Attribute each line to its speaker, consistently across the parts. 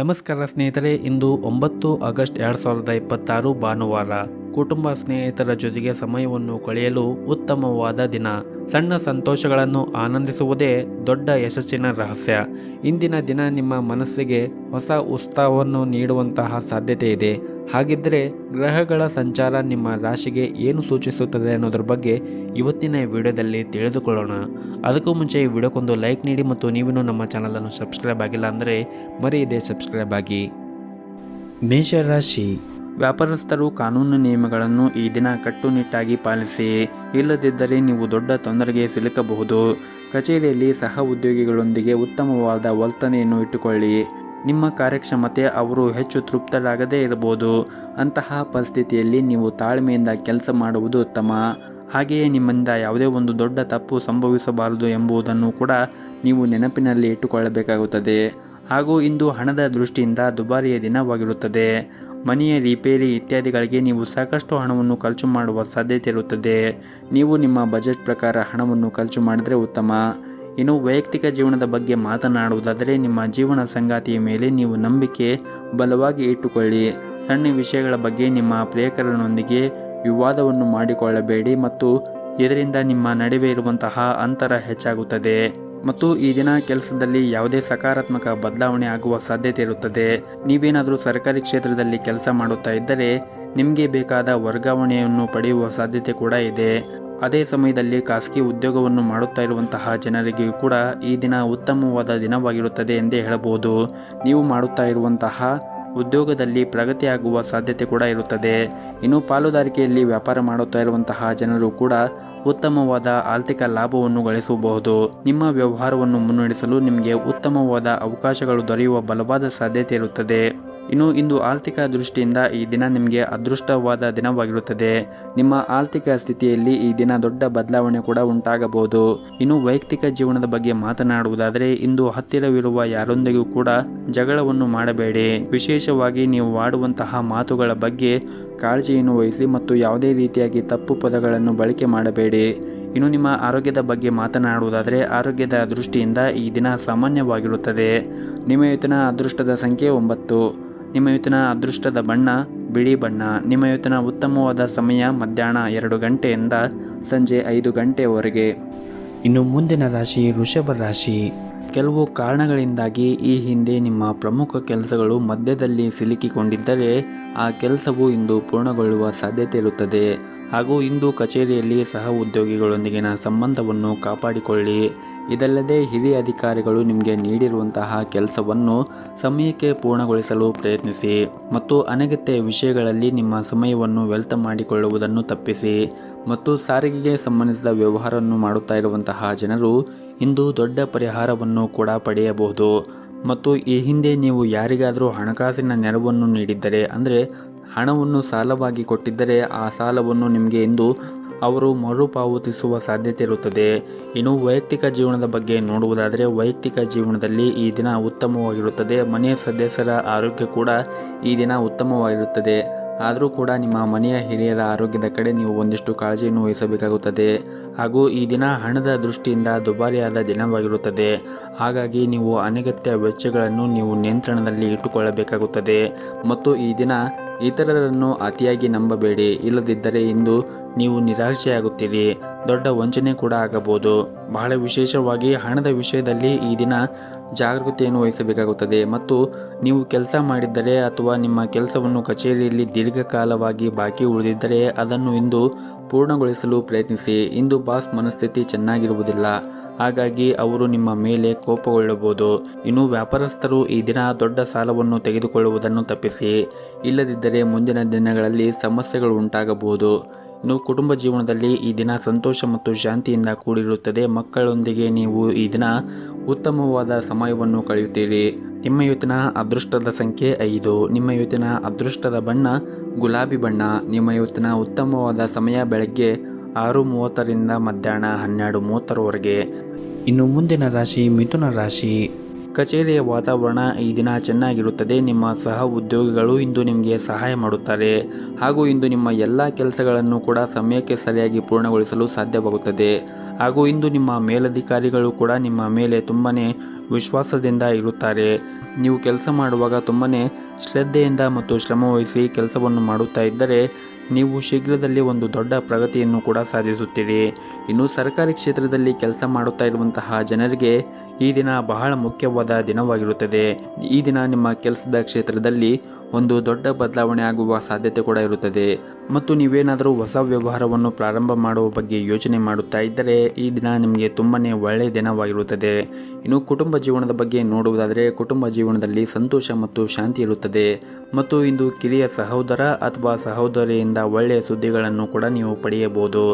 Speaker 1: ನಮಸ್ಕಾರ ಸ್ನೇಹಿತರೆ, ಇಂದು 9 ಆಗಸ್ಟ್ 2026 ಭಾನುವಾರ. ಕುಟುಂಬ ಸ್ನೇಹಿತರ ಜೊತೆಗೆ ಸಮಯವನ್ನು ಕಳೆಯಲು ಉತ್ತಮವಾದ ದಿನ. ಸಣ್ಣ ಸಂತೋಷಗಳನ್ನು ಆನಂದಿಸುವುದೇ ದೊಡ್ಡ ಯಶಸ್ಸಿನ ರಹಸ್ಯ. ಇಂದಿನ ದಿನ ನಿಮ್ಮ ಮನಸ್ಸಿಗೆ ಹೊಸ ಉತ್ಸಾಹವನ್ನು ನೀಡುವಂತಹ ಸಾಧ್ಯತೆ ಇದೆ. ಹಾಗಿದ್ದರೆ ಗ್ರಹಗಳ ಸಂಚಾರ ನಿಮ್ಮ ರಾಶಿಗೆ ಏನು ಸೂಚಿಸುತ್ತದೆ ಅನ್ನೋದ್ರ ಬಗ್ಗೆ ಇವತ್ತಿನ ವಿಡಿಯೋದಲ್ಲಿ ತಿಳಿದುಕೊಳ್ಳೋಣ. ಅದಕ್ಕೂ ಮುಂಚೆ ಈ ವಿಡಿಯೋಕ್ಕೊಂದು ಲೈಕ್ ನೀಡಿ ಮತ್ತು ನೀವಿನ್ನೂ ನಮ್ಮ ಚಾನಲನ್ನು ಸಬ್ಸ್ಕ್ರೈಬ್ ಆಗಿಲ್ಲ ಅಂದರೆ ಮರೆಯದೆ ಸಬ್ಸ್ಕ್ರೈಬ್ ಆಗಿ. ಮೇಷರಾಶಿ. ವ್ಯಾಪಾರಸ್ಥರು ಕಾನೂನು ನಿಯಮಗಳನ್ನು ಈ ದಿನ ಕಟ್ಟುನಿಟ್ಟಾಗಿ ಪಾಲಿಸಿ, ಇಲ್ಲದಿದ್ದರೆ ನೀವು ದೊಡ್ಡ ತೊಂದರೆಗೆ ಸಿಲುಕಬಹುದು. ಕಚೇರಿಯಲ್ಲಿ ಸಹ ಉದ್ಯೋಗಿಗಳೊಂದಿಗೆ ಉತ್ತಮವಾದ ವರ್ತನೆಯನ್ನು ಇಟ್ಟುಕೊಳ್ಳಿ. ನಿಮ್ಮ ಕಾರ್ಯಕ್ಷಮತೆ ಅವರು ಹೆಚ್ಚು ತೃಪ್ತರಾಗದೇ ಇರಬಹುದು. ಅಂತಹ ಪರಿಸ್ಥಿತಿಯಲ್ಲಿ ನೀವು ತಾಳ್ಮೆಯಿಂದ ಕೆಲಸ ಮಾಡುವುದು ಉತ್ತಮ. ಹಾಗೆಯೇ ನಿಮ್ಮಿಂದ ಯಾವುದೇ ಒಂದು ದೊಡ್ಡ ತಪ್ಪು ಸಂಭವಿಸಬಾರದು ಎಂಬುದನ್ನು ಕೂಡ ನೀವು ನೆನಪಿನಲ್ಲಿ ಇಟ್ಟುಕೊಳ್ಳಬೇಕಾಗುತ್ತದೆ. ಹಾಗೂ ಇಂದು ಹಣದ ದೃಷ್ಟಿಯಿಂದ ದುಬಾರಿಯ ದಿನವಾಗಿರುತ್ತದೆ. ಮನೆಯ ರಿಪೇರಿ ಇತ್ಯಾದಿಗಳಿಗೆ ನೀವು ಸಾಕಷ್ಟು ಹಣವನ್ನು ಖರ್ಚು ಮಾಡುವ ಸಾಧ್ಯತೆ ಇರುತ್ತದೆ. ನೀವು ನಿಮ್ಮ ಬಜೆಟ್ ಪ್ರಕಾರ ಹಣವನ್ನು ಖರ್ಚು ಮಾಡಿದರೆ ಉತ್ತಮ. ಇನ್ನು ವೈಯಕ್ತಿಕ ಜೀವನದ ಬಗ್ಗೆ ಮಾತನಾಡುವುದಾದರೆ, ನಿಮ್ಮ ಜೀವನ ಸಂಗಾತಿಯ ಮೇಲೆ ನೀವು ನಂಬಿಕೆ ಬಲವಾಗಿ ಇಟ್ಟುಕೊಳ್ಳಿ. ಸಣ್ಣ ವಿಷಯಗಳ ಬಗ್ಗೆ ನಿಮ್ಮ ಪ್ರಿಯಕರನೊಂದಿಗೆ ವಿವಾದವನ್ನು ಮಾಡಿಕೊಳ್ಳಬೇಡಿ ಮತ್ತು ಇದರಿಂದ ನಿಮ್ಮ ನಡುವೆ ಇರುವಂತಹ ಅಂತರ ಹೆಚ್ಚಾಗುತ್ತದೆ. ಮತ್ತು ಈ ದಿನ ಕೆಲಸದಲ್ಲಿ ಯಾವುದೇ ಸಕಾರಾತ್ಮಕ ಬದಲಾವಣೆ ಆಗುವ ಸಾಧ್ಯತೆ ಇರುತ್ತದೆ. ನೀವೇನಾದರೂ ಸರ್ಕಾರಿ ಕ್ಷೇತ್ರದಲ್ಲಿ ಕೆಲಸ ಮಾಡುತ್ತಾ ಇದ್ದರೆ ನಿಮಗೆ ಬೇಕಾದ ವರ್ಗಾವಣೆಯನ್ನು ಪಡೆಯುವ ಸಾಧ್ಯತೆ ಕೂಡ ಇದೆ. ಅದೇ ಸಮಯದಲ್ಲಿ ಖಾಸಗಿ ಉದ್ಯೋಗವನ್ನು ಮಾಡುತ್ತಾ ಇರುವಂತಹ ಜನರಿಗೆ ಕೂಡ ಈ ದಿನ ಉತ್ತಮವಾದ ದಿನವಾಗಿರುತ್ತದೆ ಎಂದೇ ಹೇಳಬಹುದು. ನೀವು ಮಾಡುತ್ತಾ ಇರುವಂತಹ ಉದ್ಯೋಗದಲ್ಲಿ ಪ್ರಗತಿಯಾಗುವ ಸಾಧ್ಯತೆ ಕೂಡ ಇರುತ್ತದೆ. ಇನ್ನು ಪಾಲುದಾರಿಕೆಯಲ್ಲಿ ವ್ಯಾಪಾರ ಮಾಡುತ್ತಾ ಇರುವಂತಹ ಜನರು ಕೂಡ ಉತ್ತಮವಾದ ಆರ್ಥಿಕ ಲಾಭವನ್ನು ಗಳಿಸಬಹುದು. ನಿಮ್ಮ ವ್ಯವಹಾರವನ್ನು ಮುನ್ನಡೆಸಲು ನಿಮಗೆ ಉತ್ತಮವಾದ ಅವಕಾಶಗಳು ದೊರೆಯುವ ಬಲವಾದ ಸಾಧ್ಯತೆ ಇರುತ್ತದೆ. ಇನ್ನು ಇಂದು ಆರ್ಥಿಕ ದೃಷ್ಟಿಯಿಂದ ಈ ದಿನ ನಿಮಗೆ ಅದೃಷ್ಟವಾದ ದಿನವಾಗಿರುತ್ತದೆ. ನಿಮ್ಮ ಆರ್ಥಿಕ ಸ್ಥಿತಿಯಲ್ಲಿ ಈ ದಿನ ದೊಡ್ಡ ಬದಲಾವಣೆ ಕೂಡ ಉಂಟಾಗಬಹುದು. ಇನ್ನು ವೈಯಕ್ತಿಕ ಜೀವನದ ಬಗ್ಗೆ ಮಾತನಾಡುವುದಾದರೆ, ಇಂದು ಹತ್ತಿರವಿರುವ ಯಾರೊಂದಿಗೂ ಕೂಡ ಜಗಳವನ್ನು ಮಾಡಬೇಡಿ. ವಿಶೇಷವಾಗಿ ನೀವು ಆಡುವಂತಹ ಮಾತುಗಳ ಬಗ್ಗೆ ಕಾಳಜಿಯನ್ನು ವಹಿಸಿ ಮತ್ತು ಯಾವುದೇ ರೀತಿಯಾಗಿ ತಪ್ಪು ಪದಗಳನ್ನು ಬಳಕೆ ಮಾಡಬೇಡಿ. ಇನ್ನು ನಿಮ್ಮ ಆರೋಗ್ಯದ ಬಗ್ಗೆ ಮಾತನಾಡುವುದಾದರೆ, ಆರೋಗ್ಯದ ದೃಷ್ಟಿಯಿಂದ ಈ ದಿನ ಸಾಮಾನ್ಯವಾಗಿರುತ್ತದೆ. ನಿಮ್ಮ ಇವತ್ತಿನ ಅದೃಷ್ಟದ ಸಂಖ್ಯೆ 9. ನಿಮ್ಮ ಇವತ್ತಿನ ಅದೃಷ್ಟದ ಬಣ್ಣ ಬಿಳಿ ಬಣ್ಣ. ನಿಮ್ಮ ಇವತ್ತಿನ ಉತ್ತಮವಾದ ಸಮಯ ಮಧ್ಯಾಹ್ನ 2 ಗಂಟೆಯಿಂದ ಸಂಜೆ 5 ಗಂಟೆಯವರೆಗೆ. ಇನ್ನು ಮುಂದಿನ ರಾಶಿ ವೃಷಭ ರಾಶಿ. ಕೆಲವು ಕಾರಣಗಳಿಂದಾಗಿ ಈ ಹಿಂದೆ ನಿಮ್ಮ ಪ್ರಮುಖ ಕೆಲಸಗಳು ಮಧ್ಯದಲ್ಲಿ ಸಿಲುಕಿಕೊಂಡಿದ್ದರೆ ಆ ಕೆಲಸವು ಇಂದು ಪೂರ್ಣಗೊಳ್ಳುವ ಸಾಧ್ಯತೆ ಇರುತ್ತದೆ. ಹಾಗೂ ಇಂದು ಕಚೇರಿಯಲ್ಲಿ ಸಹ ಉದ್ಯೋಗಿಗಳೊಂದಿಗಿನ ಸಂಬಂಧವನ್ನು ಕಾಪಾಡಿಕೊಳ್ಳಿ. ಇದಲ್ಲದೆ ಹಿರಿಯ ಅಧಿಕಾರಿಗಳು ನಿಮಗೆ ನೀಡಿರುವಂತಹ ಕೆಲಸವನ್ನು ಸಮಯಕ್ಕೆ ಪೂರ್ಣಗೊಳಿಸಲು ಪ್ರಯತ್ನಿಸಿ ಮತ್ತು ಅನಗತ್ಯ ವಿಷಯಗಳಲ್ಲಿ ನಿಮ್ಮ ಸಮಯವನ್ನು ವ್ಯರ್ಥ ಮಾಡಿಕೊಳ್ಳುವುದನ್ನು ತಪ್ಪಿಸಿ. ಮತ್ತು ಸಾರಿಗೆಗೆ ಸಂಬಂಧಿಸಿದ ವ್ಯವಹಾರವನ್ನು ಮಾಡುತ್ತಾ ಇರುವಂತಹ ಜನರು ಇಂದು ದೊಡ್ಡ ಪರಿಹಾರವನ್ನು ಕೂಡ ಪಡೆಯಬಹುದು. ಮತ್ತು ಈ ಹಿಂದೆ ನೀವು ಯಾರಿಗಾದರೂ ಹಣಕಾಸಿನ ನೆರವನ್ನು ನೀಡಿದ್ದರೆ, ಅಂದರೆ ಹಣವನ್ನು ಸಾಲವಾಗಿ ಕೊಟ್ಟಿದ್ದರೆ, ಆ ಸಾಲವನ್ನು ನಿಮಗೆ ಇಂದು ಅವರು ಮರುಪಾವತಿಸುವ ಸಾಧ್ಯತೆ ಇರುತ್ತದೆ. ಇನ್ನು ವೈಯಕ್ತಿಕ ಜೀವನದ ಬಗ್ಗೆ ನೋಡುವುದಾದರೆ, ವೈಯಕ್ತಿಕ ಜೀವನದಲ್ಲಿ ಈ ದಿನ ಉತ್ತಮವಾಗಿರುತ್ತದೆ. ಮನೆಯ ಸದಸ್ಯರ ಆರೋಗ್ಯ ಕೂಡ ಈ ದಿನ ಉತ್ತಮವಾಗಿರುತ್ತದೆ. ಆದರೂ ಕೂಡ ನಿಮ್ಮ ಮನೆಯ ಹಿರಿಯರ ಆರೋಗ್ಯದ ಕಡೆ ನೀವು ಒಂದಿಷ್ಟು ಕಾಳಜಿಯನ್ನು ವಹಿಸಬೇಕಾಗುತ್ತದೆ. ಹಾಗೂ ಈ ದಿನ ಹಣದ ದೃಷ್ಟಿಯಿಂದ ದುಬಾರಿಯಾದ ದಿನವಾಗಿರುತ್ತದೆ. ಹಾಗಾಗಿ ನೀವು ಅನಗತ್ಯ ವೆಚ್ಚಗಳನ್ನು ನೀವು ನಿಯಂತ್ರಣದಲ್ಲಿ ಇಟ್ಟುಕೊಳ್ಳಬೇಕಾಗುತ್ತದೆ. ಮತ್ತು ಈ ದಿನ ಇತರರನ್ನು ಅತಿಯಾಗಿ ನಂಬಬೇಡಿ, ಇಲ್ಲದಿದ್ದರೆ ಇಂದು ನೀವು ನಿರಾಶೆಯಾಗುತ್ತೀರಿ. ದೊಡ್ಡ ವಂಚನೆ ಕೂಡ ಆಗಬಹುದು. ಬಹಳ ವಿಶೇಷವಾಗಿ ಹಣದ ವಿಷಯದಲ್ಲಿ ಈ ದಿನ ಜಾಗೃತಿಯನ್ನು ವಹಿಸಬೇಕಾಗುತ್ತದೆ. ಮತ್ತು ನೀವು ಕೆಲಸ ಮಾಡಿದ್ದರೆ ಅಥವಾ ನಿಮ್ಮ ಕೆಲಸವನ್ನು ಕಚೇರಿಯಲ್ಲಿ ದೀರ್ಘಕಾಲವಾಗಿ ಬಾಕಿ ಉಳಿದಿದ್ದರೆ ಅದನ್ನು ಇಂದು ಪೂರ್ಣಗೊಳಿಸಲು ಪ್ರಯತ್ನಿಸಿ. ಇಂದು ಬಾಸ್ ಮನಸ್ಥಿತಿ ಚೆನ್ನಾಗಿರುವುದಿಲ್ಲ, ಹಾಗಾಗಿ ಅವರು ನಿಮ್ಮ ಮೇಲೆ ಕೋಪಗೊಳ್ಳಬಹುದು. ಇನ್ನು ವ್ಯಾಪಾರಸ್ಥರು ಈ ದಿನ ದೊಡ್ಡ ಸಾಲವನ್ನು ತೆಗೆದುಕೊಳ್ಳುವುದನ್ನು ತಪ್ಪಿಸಿ, ಇಲ್ಲದಿದ್ದರೆ ಮುಂದಿನ ದಿನಗಳಲ್ಲಿ ಸಮಸ್ಯೆಗಳು ಉಂಟಾಗಬಹುದು. ಇನ್ನು ಕುಟುಂಬ ಜೀವನದಲ್ಲಿ ಈ ದಿನ ಸಂತೋಷ ಮತ್ತು ಶಾಂತಿಯಿಂದ ಕೂಡಿರುತ್ತದೆ. ಮಕ್ಕಳೊಂದಿಗೆ ನೀವು ಈ ದಿನ ಉತ್ತಮವಾದ ಸಮಯವನ್ನು ಕಳೆಯುತ್ತೀರಿ. ನಿಮ್ಮ ಇವತ್ತಿನ ಅದೃಷ್ಟದ ಸಂಖ್ಯೆ 5. ನಿಮ್ಮ ಇವತ್ತಿನ ಅದೃಷ್ಟದ ಬಣ್ಣ ಗುಲಾಬಿ ಬಣ್ಣ. ನಿಮ್ಮ ಇವತ್ತಿನ ಉತ್ತಮವಾದ ಸಮಯ ಬೆಳಗ್ಗೆ 6:30ರಿಂದ ಮಧ್ಯಾಹ್ನ 12:30ರವರೆಗೆ. ಇನ್ನು ಮುಂದಿನ ರಾಶಿ ಮಿಥುನ ರಾಶಿ. ಕಚೇರಿಯ ವಾತಾವರಣ ಈ ದಿನ ಚೆನ್ನಾಗಿರುತ್ತದೆ. ನಿಮ್ಮ ಸಹ ಉದ್ಯೋಗಿಗಳು ಇಂದು ನಿಮಗೆ ಸಹಾಯ ಮಾಡುತ್ತಾರೆ. ಹಾಗೂ ಇಂದು ನಿಮ್ಮ ಎಲ್ಲ ಕೆಲಸಗಳನ್ನು ಕೂಡ ಸಮಯಕ್ಕೆ ಸರಿಯಾಗಿ ಪೂರ್ಣಗೊಳಿಸಲು ಸಾಧ್ಯವಾಗುತ್ತದೆ. ಹಾಗೂ ಇಂದು ನಿಮ್ಮ ಮೇಲಧಿಕಾರಿಗಳು ಕೂಡ ನಿಮ್ಮ ಮೇಲೆ ತುಂಬಾ ವಿಶ್ವಾಸದಿಂದ ಇರುತ್ತಾರೆ. ನೀವು ಕೆಲಸ ಮಾಡುವಾಗ ತುಂಬಾ ಶ್ರದ್ಧೆಯಿಂದ ಮತ್ತು ಶ್ರಮವಹಿಸಿ ಕೆಲಸವನ್ನು ಮಾಡುತ್ತಾ ಇದ್ದರೆ ನೀವು ಶೀಘ್ರದಲ್ಲಿ ಒಂದು ದೊಡ್ಡ ಪ್ರಗತಿಯನ್ನು ಕೂಡ ಸಾಧಿಸುತ್ತೀರಿ. ಇನ್ನು ಸರ್ಕಾರಿ ಕ್ಷೇತ್ರದಲ್ಲಿ ಕೆಲಸ ಮಾಡುತ್ತಾ ಇರುವಂತಹ ಜನರಿಗೆ ಈ ದಿನ ಬಹಳ ಮುಖ್ಯವಾದ ದಿನವಾಗಿರುತ್ತದೆ. ಈ ದಿನ ನಿಮ್ಮ ಕೆಲಸದ ಕ್ಷೇತ್ರದಲ್ಲಿ ಒಂದು ದೊಡ್ಡ ಬದಲಾವಣೆ ಆಗುವ ಸಾಧ್ಯತೆ ಕೂಡ ಇರುತ್ತದೆ ಮತ್ತು ನೀವೇನಾದರೂ ಹೊಸ ವ್ಯವಹಾರವನ್ನು ಪ್ರಾರಂಭ ಮಾಡುವ ಬಗ್ಗೆ ಯೋಚನೆ ಮಾಡುತ್ತಾ ಇದ್ದರೆ ಈ ದಿನ ನಿಮಗೆ ತುಂಬಾ ಒಳ್ಳೆಯ ದಿನವಾಗಿರುತ್ತದೆ. ಇನ್ನು ಕುಟುಂಬ ಜೀವನದ ಬಗ್ಗೆ ನೋಡುವುದಾದರೆ ಕುಟುಂಬ ಜೀವನದಲ್ಲಿ ಸಂತೋಷ ಮತ್ತು ಶಾಂತಿ ಇರುತ್ತದೆ ಮತ್ತು ಇಂದು ಕಿರಿಯ ಸಹೋದರ ಅಥವಾ ಸಹೋದರಿಯಿಂದ ಒಳ್ಳೆಯ ಸುದ್ದಿಗಳನ್ನು ಕೂಡ ನೀವು ಪಡೆಯಬಹುದು.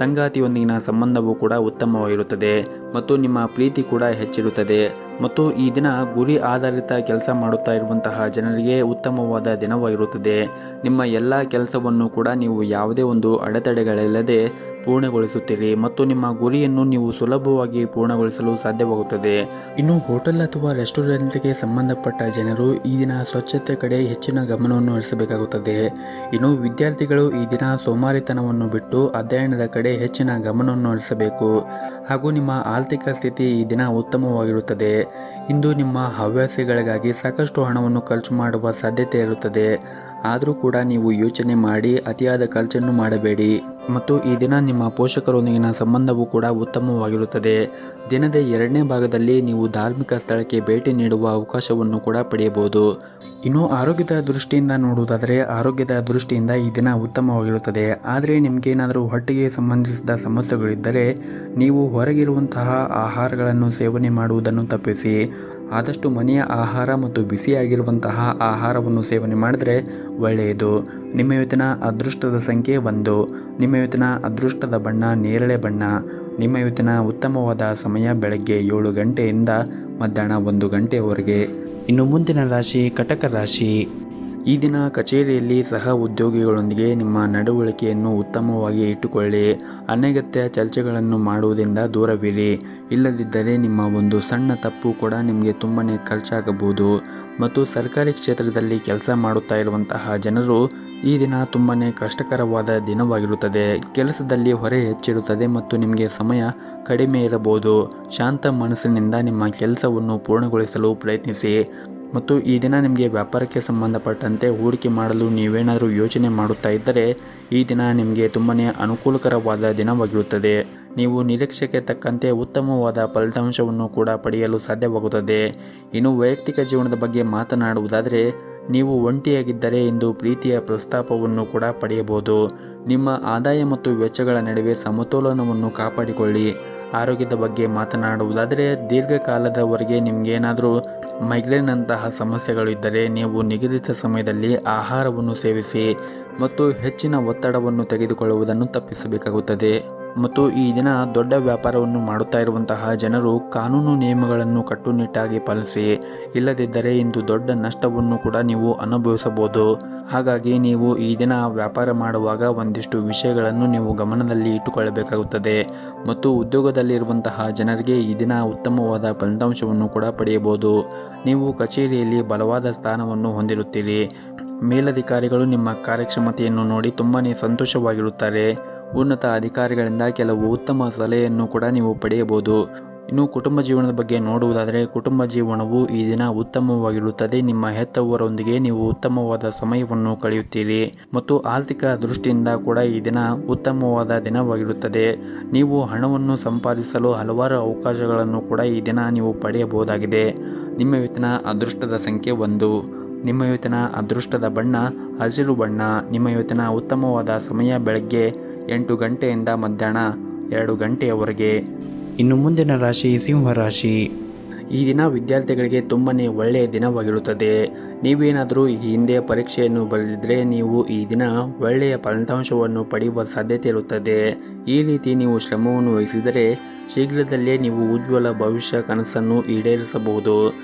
Speaker 1: ಸಂಗಾತಿಯೊಂದಿಗಿನ ಸಂಬಂಧವು ಕೂಡ ಉತ್ತಮವಾಗಿರುತ್ತದೆ ಮತ್ತು ನಿಮ್ಮ ಪ್ರೀತಿ ಕೂಡ ಹೆಚ್ಚಿರುತ್ತದೆ ಮತ್ತು ಈ ದಿನ ಗುರಿ ಆಧಾರಿತ ಕೆಲಸ ಮಾಡುತ್ತಾ ಇರುವಂತಹ ಜನರಿಗೆ ಉತ್ತಮವಾದ ದಿನವಾಗಿರುತ್ತದೆ. ನಿಮ್ಮ ಎಲ್ಲ ಕೆಲಸವನ್ನು ಕೂಡ ನೀವು ಯಾವುದೇ ಒಂದು ಅಡೆತಡೆಗಳಿಲ್ಲದೆ ಪೂರ್ಣಗೊಳಿಸುತ್ತೀರಿ ಮತ್ತು ನಿಮ್ಮ ಗುರಿಯನ್ನು ನೀವು ಸುಲಭವಾಗಿ ಪೂರ್ಣಗೊಳಿಸಲು ಸಾಧ್ಯವಾಗುತ್ತದೆ. ಇನ್ನು ಹೋಟೆಲ್ ಅಥವಾ ರೆಸ್ಟೋರೆಂಟ್ಗೆ ಸಂಬಂಧಪಟ್ಟ ಜನರು ಈ ದಿನ ಸ್ವಚ್ಛತೆ ಕಡೆ ಹೆಚ್ಚಿನ ಗಮನವನ್ನು ಹರಿಸಬೇಕಾಗುತ್ತದೆ. ಇನ್ನು ವಿದ್ಯಾರ್ಥಿಗಳು ಈ ದಿನ ಸೋಮಾರಿತನವನ್ನು ಬಿಟ್ಟು ಅಧ್ಯಯನದ ಕಡೆ ಹೆಚ್ಚಿನ ಗಮನವನ್ನು ಹರಿಸಬೇಕು ಹಾಗೂ ನಿಮ್ಮ ಆರ್ಥಿಕ ಸ್ಥಿತಿ ಈ ದಿನ ಉತ್ತಮವಾಗಿರುತ್ತದೆ. ಇಂದು ನಿಮ್ಮ ಹವ್ಯಾಸಗಳಿಗಾಗಿ ಸಾಕಷ್ಟು ಹಣವನ್ನು ಖರ್ಚು ಮಾಡುವ ಸಾಧ್ಯತೆ ಇರುತ್ತದೆ. ಆದರೂ ಕೂಡ ನೀವು ಯೋಚನೆ ಮಾಡಿ ಅತಿಯಾದ ಖರ್ಚನ್ನು ಮಾಡಬೇಡಿ ಮತ್ತು ಈ ದಿನ ನಿಮ್ಮ ಪೋಷಕರೊಂದಿಗಿನ ಸಂಬಂಧವೂ ಕೂಡ ಉತ್ತಮವಾಗಿರುತ್ತದೆ. ದಿನದ 2ನೇ ಭಾಗದಲ್ಲಿ ನೀವು ಧಾರ್ಮಿಕ ಸ್ಥಳಕ್ಕೆ ಭೇಟಿ ನೀಡುವ ಅವಕಾಶವನ್ನು ಕೂಡ ಪಡೆಯಬಹುದು. ಇನ್ನು ಆರೋಗ್ಯದ ದೃಷ್ಟಿಯಿಂದ ನೋಡುವುದಾದರೆ ಆರೋಗ್ಯದ ದೃಷ್ಟಿಯಿಂದ ಈ ದಿನ ಉತ್ತಮವಾಗಿರುತ್ತದೆ. ಆದರೆ ನಿಮಗೇನಾದರೂ ಹೊಟ್ಟೆಗೆ ಸಂಬಂಧಿಸಿದ ಸಮಸ್ಯೆಗಳಿದ್ದರೆ ನೀವು ಹೊರಗಿರುವಂತಹ ಆಹಾರಗಳನ್ನು ಸೇವನೆ ಮಾಡುವುದನ್ನು ತಪ್ಪಿಸಿ ಆದಷ್ಟು ಮನೆಯ ಆಹಾರ ಮತ್ತು ಬಿಸಿಯಾಗಿರುವಂತಹ ಆಹಾರವನ್ನು ಸೇವನೆ ಮಾಡಿದರೆ ಒಳ್ಳೆಯದು. ನಿಮ್ಮ ಇವತ್ತಿನ ಅದೃಷ್ಟದ ಸಂಖ್ಯೆ 1. ನಿಮ್ಮ ಇವತ್ತಿನ ಅದೃಷ್ಟದ ಬಣ್ಣ ನೇರಳೆ ಬಣ್ಣ. ನಿಮ್ಮ ಇವತ್ತಿನ ಉತ್ತಮವಾದ ಸಮಯ ಬೆಳಗ್ಗೆ 7 ಗಂಟೆಯಿಂದ ಮಧ್ಯಾಹ್ನ 1 ಗಂಟೆಯವರೆಗೆ. ಇನ್ನು ಮುಂದಿನ ರಾಶಿ ಕಟಕ ರಾಶಿ. ಈ ದಿನ ಕಚೇರಿಯಲ್ಲಿ ಸಹ ಉದ್ಯೋಗಿಗಳೊಂದಿಗೆ ನಿಮ್ಮ ನಡವಳಿಕೆಯನ್ನು ಉತ್ತಮವಾಗಿ ಇಟ್ಟುಕೊಳ್ಳಿ. ಅನಗತ್ಯ ಚರ್ಚೆಗಳನ್ನು ಮಾಡುವುದರಿಂದ ದೂರವಿರಿ. ಇಲ್ಲದಿದ್ದರೆ ನಿಮ್ಮ ಒಂದು ಸಣ್ಣ ತಪ್ಪು ಕೂಡ ನಿಮಗೆ ತುಂಬಾ ಖರ್ಚಾಗಬಹುದು. ಮತ್ತು ಸರ್ಕಾರಿ ಕ್ಷೇತ್ರದಲ್ಲಿ ಕೆಲಸ ಮಾಡುತ್ತಾ ಇರುವಂತಹ ಜನರು ಈ ದಿನ ತುಂಬಾ ಕಷ್ಟಕರವಾದ ದಿನವಾಗಿರುತ್ತದೆ. ಕೆಲಸದಲ್ಲಿ ಹೊರೆ ಹೆಚ್ಚಿರುತ್ತದೆ ಮತ್ತು ನಿಮಗೆ ಸಮಯ ಕಡಿಮೆ ಇರಬಹುದು. ಶಾಂತ ಮನಸ್ಸಿನಿಂದ ನಿಮ್ಮ ಕೆಲಸವನ್ನು ಪೂರ್ಣಗೊಳಿಸಲು ಪ್ರಯತ್ನಿಸಿ ಮತ್ತು ಈ ದಿನ ನಿಮಗೆ ವ್ಯಾಪಾರಕ್ಕೆ ಸಂಬಂಧಪಟ್ಟಂತೆ ಹೂಡಿಕೆ ಮಾಡಲು ನೀವೇನಾದರೂ ಯೋಚನೆ ಮಾಡುತ್ತಾ ಇದ್ದರೆ ಈ ದಿನ ನಿಮಗೆ ತುಂಬಾ ಅನುಕೂಲಕರವಾದ ದಿನವಾಗಿರುತ್ತದೆ. ನೀವು ನಿರೀಕ್ಷೆಗೆ ತಕ್ಕಂತೆ ಉತ್ತಮವಾದ ಫಲಿತಾಂಶವನ್ನು ಕೂಡ ಪಡೆಯಲು ಸಾಧ್ಯವಾಗುತ್ತದೆ. ಇನ್ನು ವೈಯಕ್ತಿಕ ಜೀವನದ ಬಗ್ಗೆ ಮಾತನಾಡುವುದಾದರೆ ನೀವು ಒಂಟಿಯಾಗಿದ್ದರೆ ಇಂದು ಪ್ರೀತಿಯ ಪ್ರಸ್ತಾಪವನ್ನು ಕೂಡ ಪಡೆಯಬಹುದು. ನಿಮ್ಮ ಆದಾಯ ಮತ್ತು ವೆಚ್ಚಗಳ ನಡುವೆ ಸಮತೋಲನವನ್ನು ಕಾಪಾಡಿಕೊಳ್ಳಿ. ಆರೋಗ್ಯದ ಬಗ್ಗೆ ಮಾತನಾಡುವುದಾದರೆ ದೀರ್ಘಕಾಲದವರೆಗೆ ನಿಮಗೇನಾದರೂ ಮೈಗ್ರೇನ್ ಅಂತಹ ಸಮಸ್ಯೆಗಳು ಇದ್ದರೆ ನೀವು ನಿಗದಿತ ಸಮಯದಲ್ಲಿ ಆಹಾರವನ್ನು ಸೇವಿಸಿ ಮತ್ತು ಹೆಚ್ಚಿನ ಒತ್ತಡವನ್ನು ತೆಗೆದುಕೊಳ್ಳುವುದನ್ನು ತಪ್ಪಿಸಬೇಕಾಗುತ್ತದೆ. ಮತ್ತು ಈ ದಿನ ದೊಡ್ಡ ವ್ಯಾಪಾರವನ್ನು ಮಾಡುತ್ತಾ ಇರುವಂತಹ ಜನರು ಕಾನೂನು ನಿಯಮಗಳನ್ನು ಕಟ್ಟುನಿಟ್ಟಾಗಿ ಪಾಲಿಸಿ. ಇಲ್ಲದಿದ್ದರೆ ಇಂದು ದೊಡ್ಡ ನಷ್ಟವನ್ನು ಕೂಡ ನೀವು ಅನುಭವಿಸಬಹುದು. ಹಾಗಾಗಿ ನೀವು ಈ ದಿನ ವ್ಯಾಪಾರ ಮಾಡುವಾಗ ಒಂದಿಷ್ಟು ವಿಷಯಗಳನ್ನು ನೀವು ಗಮನದಲ್ಲಿ ಇಟ್ಟುಕೊಳ್ಳಬೇಕಾಗುತ್ತದೆ. ಮತ್ತು ಉದ್ಯೋಗದಲ್ಲಿರುವಂತಹ ಜನರಿಗೆ ಈ ದಿನ ಉತ್ತಮವಾದ ಫಲಿತಾಂಶವನ್ನು ಕೂಡ ಪಡೆಯಬಹುದು. ನೀವು ಕಚೇರಿಯಲ್ಲಿ ಬಲವಾದ ಸ್ಥಾನವನ್ನು ಹೊಂದಿರುತ್ತೀರಿ. ಮೇಲಧಿಕಾರಿಗಳು ನಿಮ್ಮ ಕಾರ್ಯಕ್ಷಮತೆಯನ್ನು ನೋಡಿ ತುಂಬಾ ಸಂತೋಷವಾಗಿರುತ್ತಾರೆ. ಉನ್ನತ ಅಧಿಕಾರಿಗಳಿಂದ ಕೆಲವು ಉತ್ತಮ ಸಲಹೆಯನ್ನು ಕೂಡ ನೀವು ಪಡೆಯಬಹುದು. ಇನ್ನು ಕುಟುಂಬ ಜೀವನದ ಬಗ್ಗೆ ನೋಡುವುದಾದರೆ ಕುಟುಂಬ ಜೀವನವು ಈ ದಿನ ಉತ್ತಮವಾಗಿರುತ್ತದೆ. ನಿಮ್ಮ ಹೆತ್ತವರೊಂದಿಗೆ ನೀವು ಉತ್ತಮವಾದ ಸಮಯವನ್ನು ಕಳೆಯುತ್ತೀರಿ ಮತ್ತು ಆರ್ಥಿಕ ದೃಷ್ಟಿಯಿಂದ ಕೂಡ ಈ ದಿನ ಉತ್ತಮವಾದ ದಿನವಾಗಿರುತ್ತದೆ. ನೀವು ಹಣವನ್ನು ಸಂಪಾದಿಸಲು ಹಲವಾರು ಅವಕಾಶಗಳನ್ನು ಕೂಡ ಈ ದಿನ ನೀವು ಪಡೆಯಬಹುದಾಗಿದೆ. ನಿಮ್ಮ ಇವತ್ತಿನ ಅದೃಷ್ಟದ ಸಂಖ್ಯೆ 1. ನಿಮ್ಮ ಇವತ್ತಿನ ಅದೃಷ್ಟದ ಬಣ್ಣ ಹಸಿರು ಬಣ್ಣ. ನಿಮ್ಮ ಇವತ್ತಿನ ಉತ್ತಮವಾದ ಸಮಯ ಬೆಳಗ್ಗೆ 8 ಗಂಟೆಯಿಂದ ಮಧ್ಯಾಹ್ನ 2 ಗಂಟೆಯವರೆಗೆ. ಇನ್ನು ಮುಂದಿನ ರಾಶಿ ಸಿಂಹ ರಾಶಿ. ಈ ದಿನ ವಿದ್ಯಾರ್ಥಿಗಳಿಗೆ ತುಂಬಾ ಒಳ್ಳೆಯ ದಿನವಾಗಿರುತ್ತದೆ. ನೀವೇನಾದರೂ ಈ ಹಿಂದೆ ಪರೀಕ್ಷೆಯನ್ನು ಬರೆದಿದ್ದರೆ ನೀವು ಈ ದಿನ ಒಳ್ಳೆಯ ಫಲಿತಾಂಶವನ್ನು ಪಡೆಯುವ ಸಾಧ್ಯತೆ ಇರುತ್ತದೆ. ಈ ರೀತಿ ನೀವು ಶ್ರಮವನ್ನು ವಹಿಸಿದರೆ ಶೀಘ್ರದಲ್ಲೇ ನೀವು ಉಜ್ವಲ ಭವಿಷ್ಯ ಕನಸನ್ನು ಈಡೇರಿಸಬಹುದು.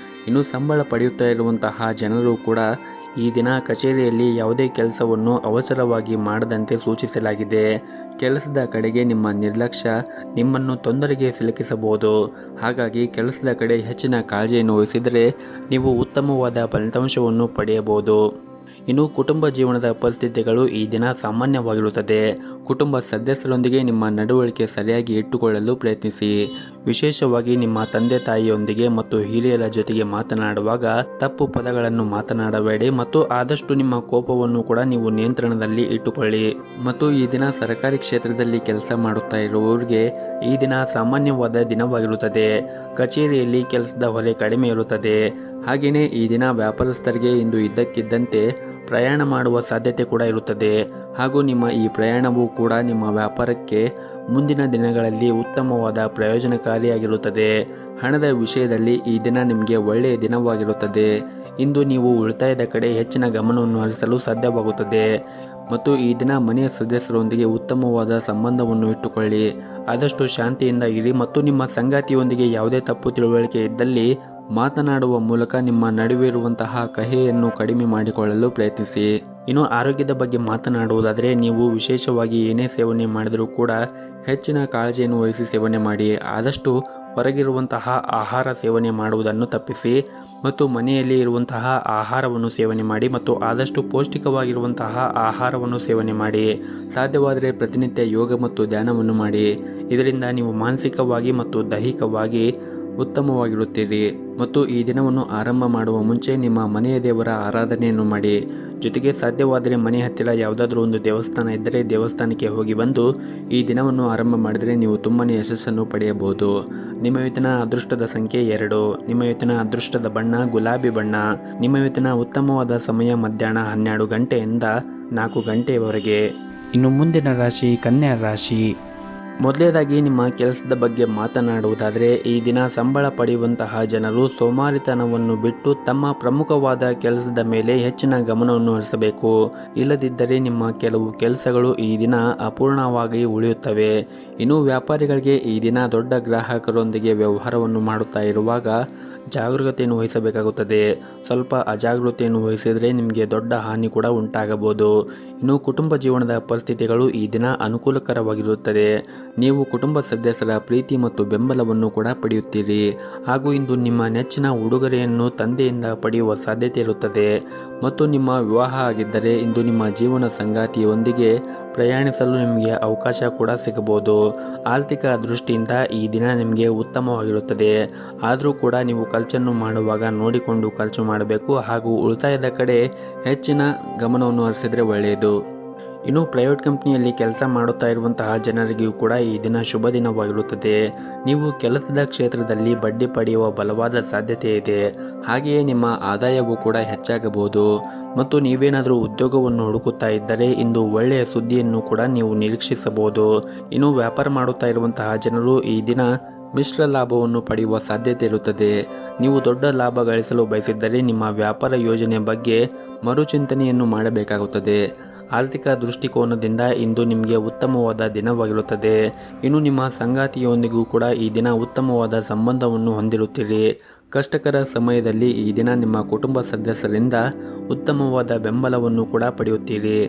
Speaker 1: ಇನ್ನು ಸಂಬಳ ಪಡೆಯುತ್ತಾ ಇರುವಂತಹ ಜನರು ಕೂಡ ಈ ದಿನ ಕಚೇರಿಯಲ್ಲಿ ಯಾವುದೇ ಕೆಲಸವನ್ನು ಅವಸರವಾಗಿ ಮಾಡದಂತೆ ಸೂಚಿಸಲಾಗಿದೆ. ಕೆಲಸದ ಕಡೆಗೆ ನಿಮ್ಮ ನಿರ್ಲಕ್ಷ್ಯ ನಿಮ್ಮನ್ನು ತೊಂದರೆಗೆ ಸಿಲುಕಿಸಬಹುದು. ಹಾಗಾಗಿ ಕೆಲಸದ ಕಡೆ ಹೆಚ್ಚಿನ ಕಾಳಜಿಯನ್ನು ವಹಿಸಿದರೆ ನೀವು ಉತ್ತಮವಾದ ಫಲಿತಾಂಶವನ್ನು ಪಡೆಯಬಹುದು. ಇನ್ನು ಕುಟುಂಬ ಜೀವನದ ಪರಿಸ್ಥಿತಿಗಳು ಈ ದಿನ ಸಾಮಾನ್ಯವಾಗಿರುತ್ತದೆ. ಕುಟುಂಬ ಸದಸ್ಯರೊಂದಿಗೆ ನಿಮ್ಮ ನಡವಳಿಕೆ ಸರಿಯಾಗಿ ಇಟ್ಟುಕೊಳ್ಳಲು ಪ್ರಯತ್ನಿಸಿ. ವಿಶೇಷವಾಗಿ ನಿಮ್ಮ ತಂದೆ ತಾಯಿಯೊಂದಿಗೆ ಮತ್ತು ಹಿರಿಯರ ಜೊತೆಗೆ ಮಾತನಾಡುವಾಗ ತಪ್ಪು ಪದಗಳನ್ನು ಮಾತನಾಡಬೇಡಿ ಮತ್ತು ಆದಷ್ಟು ನಿಮ್ಮ ಕೋಪವನ್ನು ಕೂಡ ನೀವು ನಿಯಂತ್ರಣದಲ್ಲಿ ಇಟ್ಟುಕೊಳ್ಳಿ. ಮತ್ತು ಈ ದಿನ ಸರ್ಕಾರಿ ಕ್ಷೇತ್ರದಲ್ಲಿ ಕೆಲಸ ಮಾಡುತ್ತಾ ಇರುವವರಿಗೆ ಈ ದಿನ ಸಾಮಾನ್ಯವಾದ ದಿನವಾಗಿರುತ್ತದೆ. ಕಚೇರಿಯಲ್ಲಿ ಕೆಲಸದ ಹೊರೆ ಕಡಿಮೆ ಇರುತ್ತದೆ. ಹಾಗೆಯೇ ಈ ದಿನ ವ್ಯಾಪಾರಸ್ಥರಿಗೆ ಇಂದು ಇದ್ದಕ್ಕಿದ್ದಂತೆ ಪ್ರಯಾಣ ಮಾಡುವ ಸಾಧ್ಯತೆ ಕೂಡ ಇರುತ್ತದೆ. ಹಾಗೂ ನಿಮ್ಮ ಈ ಪ್ರಯಾಣವು ಕೂಡ ನಿಮ್ಮ ವ್ಯಾಪಾರಕ್ಕೆ ಮುಂದಿನ ದಿನಗಳಲ್ಲಿ ಉತ್ತಮವಾದ ಪ್ರಯೋಜನಕಾರಿಯಾಗಿರುತ್ತದೆ. ಹಣದ ವಿಷಯದಲ್ಲಿ ಈ ದಿನ ನಿಮಗೆ ಒಳ್ಳೆಯ ದಿನವಾಗಿರುತ್ತದೆ. ಇಂದು ನೀವು ಉಳಿತಾಯದ ಕಡೆ ಹೆಚ್ಚಿನ ಗಮನವನ್ನು ಹರಿಸಲು ಸಾಧ್ಯವಾಗುತ್ತದೆ. ಮತ್ತು ಈ ದಿನ ಮನೆಯ ಸದಸ್ಯರೊಂದಿಗೆ ಉತ್ತಮವಾದ ಸಂಬಂಧವನ್ನು ಇಟ್ಟುಕೊಳ್ಳಿ. ಆದಷ್ಟು ಶಾಂತಿಯಿಂದ ಇರಿ ಮತ್ತು ನಿಮ್ಮ ಸಂಗಾತಿಯೊಂದಿಗೆ ಯಾವುದೇ ತಪ್ಪು ತಿಳುವಳಿಕೆ ಇದ್ದಲ್ಲಿ ಮಾತನಾಡುವ ಮೂಲಕ ನಿಮ್ಮ ನಡುವೆ ಇರುವಂತಹ ಕಹಿಯನ್ನು ಕಡಿಮೆ ಮಾಡಿಕೊಳ್ಳಲು ಪ್ರಯತ್ನಿಸಿ. ಇನ್ನು ಆರೋಗ್ಯದ ಬಗ್ಗೆ ಮಾತನಾಡುವುದಾದರೆ ನೀವು ವಿಶೇಷವಾಗಿ ಏನೇ ಸೇವನೆ ಮಾಡಿದರೂ ಕೂಡ ಹೆಚ್ಚಿನ ಕಾಳಜಿಯನ್ನು ವಹಿಸಿ ಸೇವನೆ ಮಾಡಿ. ಆದಷ್ಟು ಹೊರಗಿರುವಂತಹ ಆಹಾರ ಸೇವನೆ ಮಾಡುವುದನ್ನು ತಪ್ಪಿಸಿ ಮತ್ತು ಮನೆಯಲ್ಲಿ ಇರುವಂತಹ ಆಹಾರವನ್ನು ಸೇವನೆ ಮಾಡಿ ಮತ್ತು ಆದಷ್ಟು ಪೌಷ್ಟಿಕವಾಗಿರುವಂತಹ ಆಹಾರವನ್ನು ಸೇವನೆ ಮಾಡಿ. ಸಾಧ್ಯವಾದರೆ ಪ್ರತಿನಿತ್ಯ ಯೋಗ ಮತ್ತು ಧ್ಯಾನವನ್ನು ಮಾಡಿ. ಇದರಿಂದ ನೀವು ಮಾನಸಿಕವಾಗಿ ಮತ್ತು ದೈಹಿಕವಾಗಿ ಉತ್ತಮವಾಗಿರುತ್ತೀರಿ. ಮತ್ತು ಈ ದಿನವನ್ನು ಆರಂಭ ಮಾಡುವ ಮುಂಚೆ ನಿಮ್ಮ ಮನೆಯ ದೇವರ ಆರಾಧನೆಯನ್ನು ಮಾಡಿ. ಜೊತೆಗೆ ಸಾಧ್ಯವಾದರೆ ಮನೆ ಹತ್ತಿರ ಯಾವುದಾದ್ರೂ ಒಂದು ದೇವಸ್ಥಾನ ಇದ್ದರೆ ದೇವಸ್ಥಾನಕ್ಕೆ ಹೋಗಿ ಬಂದು ಈ ದಿನವನ್ನು ಆರಂಭ ಮಾಡಿದರೆ ನೀವು ತುಂಬಾ ಯಶಸ್ಸನ್ನು ಪಡೆಯಬಹುದು. ನಿಮ್ಮ ಇವತ್ತಿನ ಅದೃಷ್ಟದ ಸಂಖ್ಯೆ 2. ನಿಮ್ಮ ಇವತ್ತಿನ ಅದೃಷ್ಟದ ಬಣ್ಣ ಗುಲಾಬಿ ಬಣ್ಣ. ನಿಮ್ಮ ಇವತ್ತಿನ ಉತ್ತಮವಾದ ಸಮಯ ಮಧ್ಯಾಹ್ನ 12 ಗಂಟೆಯಿಂದ 4 ಗಂಟೆಯವರೆಗೆ. ಇನ್ನು ಮುಂದಿನ ರಾಶಿ ಕನ್ಯಾ ರಾಶಿ. ಮೊದಲನೇದಾಗಿ ನಿಮ್ಮ ಕೆಲಸದ ಬಗ್ಗೆ ಮಾತನಾಡುವುದಾದರೆ ಈ ದಿನ ಸಂಬಳ ಪಡೆಯುವಂತಹ ಜನರು ಸೋಮಾರಿತನವನ್ನು ಬಿಟ್ಟು ತಮ್ಮ ಪ್ರಮುಖವಾದ ಕೆಲಸದ ಮೇಲೆ ಹೆಚ್ಚಿನ ಗಮನವನ್ನು ಹರಿಸಬೇಕು. ಇಲ್ಲದಿದ್ದರೆ ನಿಮ್ಮ ಕೆಲವು ಕೆಲಸಗಳು ಈ ದಿನ ಅಪೂರ್ಣವಾಗಿ ಉಳಿಯುತ್ತವೆ. ಇನ್ನು ವ್ಯಾಪಾರಿಗಳಿಗೆ ಈ ದಿನ ದೊಡ್ಡ ಗ್ರಾಹಕರೊಂದಿಗೆ ವ್ಯವಹಾರವನ್ನು ಮಾಡುತ್ತಾ ಇರುವಾಗ ಜಾಗರೂಕತೆಯನ್ನು ವಹಿಸಬೇಕಾಗುತ್ತದೆ. ಸ್ವಲ್ಪ ಅಜಾಗರೂಕತೆಯನ್ನು ವಹಿಸಿದರೆ ನಿಮಗೆ ದೊಡ್ಡ ಹಾನಿ ಕೂಡ ಉಂಟಾಗಬಹುದು. ಇನ್ನು ಕುಟುಂಬ ಜೀವನದ ಪರಿಸ್ಥಿತಿಗಳು ಈ ದಿನ ಅನುಕೂಲಕರವಾಗಿರುತ್ತದೆ. ನೀವು ಕುಟುಂಬ ಸದಸ್ಯರ ಪ್ರೀತಿ ಮತ್ತು ಬೆಂಬಲವನ್ನು ಕೂಡ ಪಡೆಯುತ್ತೀರಿ. ಹಾಗೂ ಇಂದು ನಿಮ್ಮ ನೆಚ್ಚಿನ ಉಡುಗೊರೆಯನ್ನು ತಂದೆಯಿಂದ ಪಡೆಯುವ ಸಾಧ್ಯತೆ ಇರುತ್ತದೆ. ಮತ್ತು ನಿಮ್ಮ ವಿವಾಹ ಆಗಿದ್ದರೆ ಇಂದು ನಿಮ್ಮ ಜೀವನ ಸಂಗಾತಿಯೊಂದಿಗೆ ಪ್ರಯಾಣಿಸಲು ನಿಮಗೆ ಅವಕಾಶ ಕೂಡ ಸಿಗಬಹುದು. ಆರ್ಥಿಕ ದೃಷ್ಟಿಯಿಂದ ಈ ದಿನ ನಿಮಗೆ ಉತ್ತಮವಾಗಿರುತ್ತದೆ. ಆದರೂ ಕೂಡ ನೀವು ಖರ್ಚನ್ನು ಮಾಡುವಾಗ ನೋಡಿಕೊಂಡು ಖರ್ಚು ಮಾಡಬೇಕು ಹಾಗೂ ಉಳಿತಾಯದ ಕಡೆ ಹೆಚ್ಚಿನ ಗಮನವನ್ನು ಹರಿಸಿದರೆ ಒಳ್ಳೆಯದು. ಇನ್ನು ಪ್ರೈವೇಟ್ ಕಂಪ್ನಿಯಲ್ಲಿ ಕೆಲಸ ಮಾಡುತ್ತಾ ಇರುವಂತಹ ಜನರಿಗೂ ಕೂಡ ಈ ದಿನ ಶುಭ ದಿನವಾಗಿರುತ್ತದೆ. ನೀವು ಕೆಲಸದ ಕ್ಷೇತ್ರದಲ್ಲಿ ಬಡ್ಡಿ ಪಡೆಯುವ ಬಲವಾದ ಸಾಧ್ಯತೆ ಇದೆ. ಹಾಗೆಯೇ ನಿಮ್ಮ ಆದಾಯವೂ ಕೂಡ ಹೆಚ್ಚಾಗಬಹುದು. ಮತ್ತು ನೀವೇನಾದರೂ ಉದ್ಯೋಗವನ್ನು ಹುಡುಕುತ್ತಾ ಇದ್ದರೆ ಇಂದು ಒಳ್ಳೆಯ ಸುದ್ದಿಯನ್ನು ಕೂಡ ನೀವು ನಿರೀಕ್ಷಿಸಬಹುದು. ಇನ್ನು ವ್ಯಾಪಾರ ಮಾಡುತ್ತಾ ಇರುವಂತಹ ಜನರು ಈ ದಿನ ಮಿಶ್ರ ಲಾಭವನ್ನು ಪಡೆಯುವ ಸಾಧ್ಯತೆ ಇರುತ್ತದೆ. ನೀವು ದೊಡ್ಡ ಲಾಭ ಗಳಿಸಲು ಬಯಸಿದ್ದರೆ ನಿಮ್ಮ ವ್ಯಾಪಾರ ಯೋಜನೆ ಬಗ್ಗೆ ಮರುಚಿಂತನೆಯನ್ನು ಮಾಡಬೇಕಾಗುತ್ತದೆ. ಆರ್ಥಿಕ ದೃಷ್ಟಿಕೋನದಿಂದ ಇಂದು ನಿಮಗೆ ಉತ್ತಮವಾದ ದಿನವಾಗಿರುತ್ತದೆ. ಇನ್ನು ನಿಮ್ಮ ಸಂಗಾತಿಯೊಂದಿಗೂ ಕೂಡ ಈ ದಿನ ಉತ್ತಮವಾದ ಸಂಬಂಧವನ್ನು ಹೊಂದಿರುತ್ತೀರಿ. ಕಷ್ಟಕರ ಸಮಯದಲ್ಲಿ ಈ ದಿನ ನಿಮ್ಮ ಕುಟುಂಬ ಸದಸ್ಯರಿಂದ ಉತ್ತಮವಾದ ಬೆಂಬಲವನ್ನು ಕೂಡ ಪಡೆಯುತ್ತೀರಿ.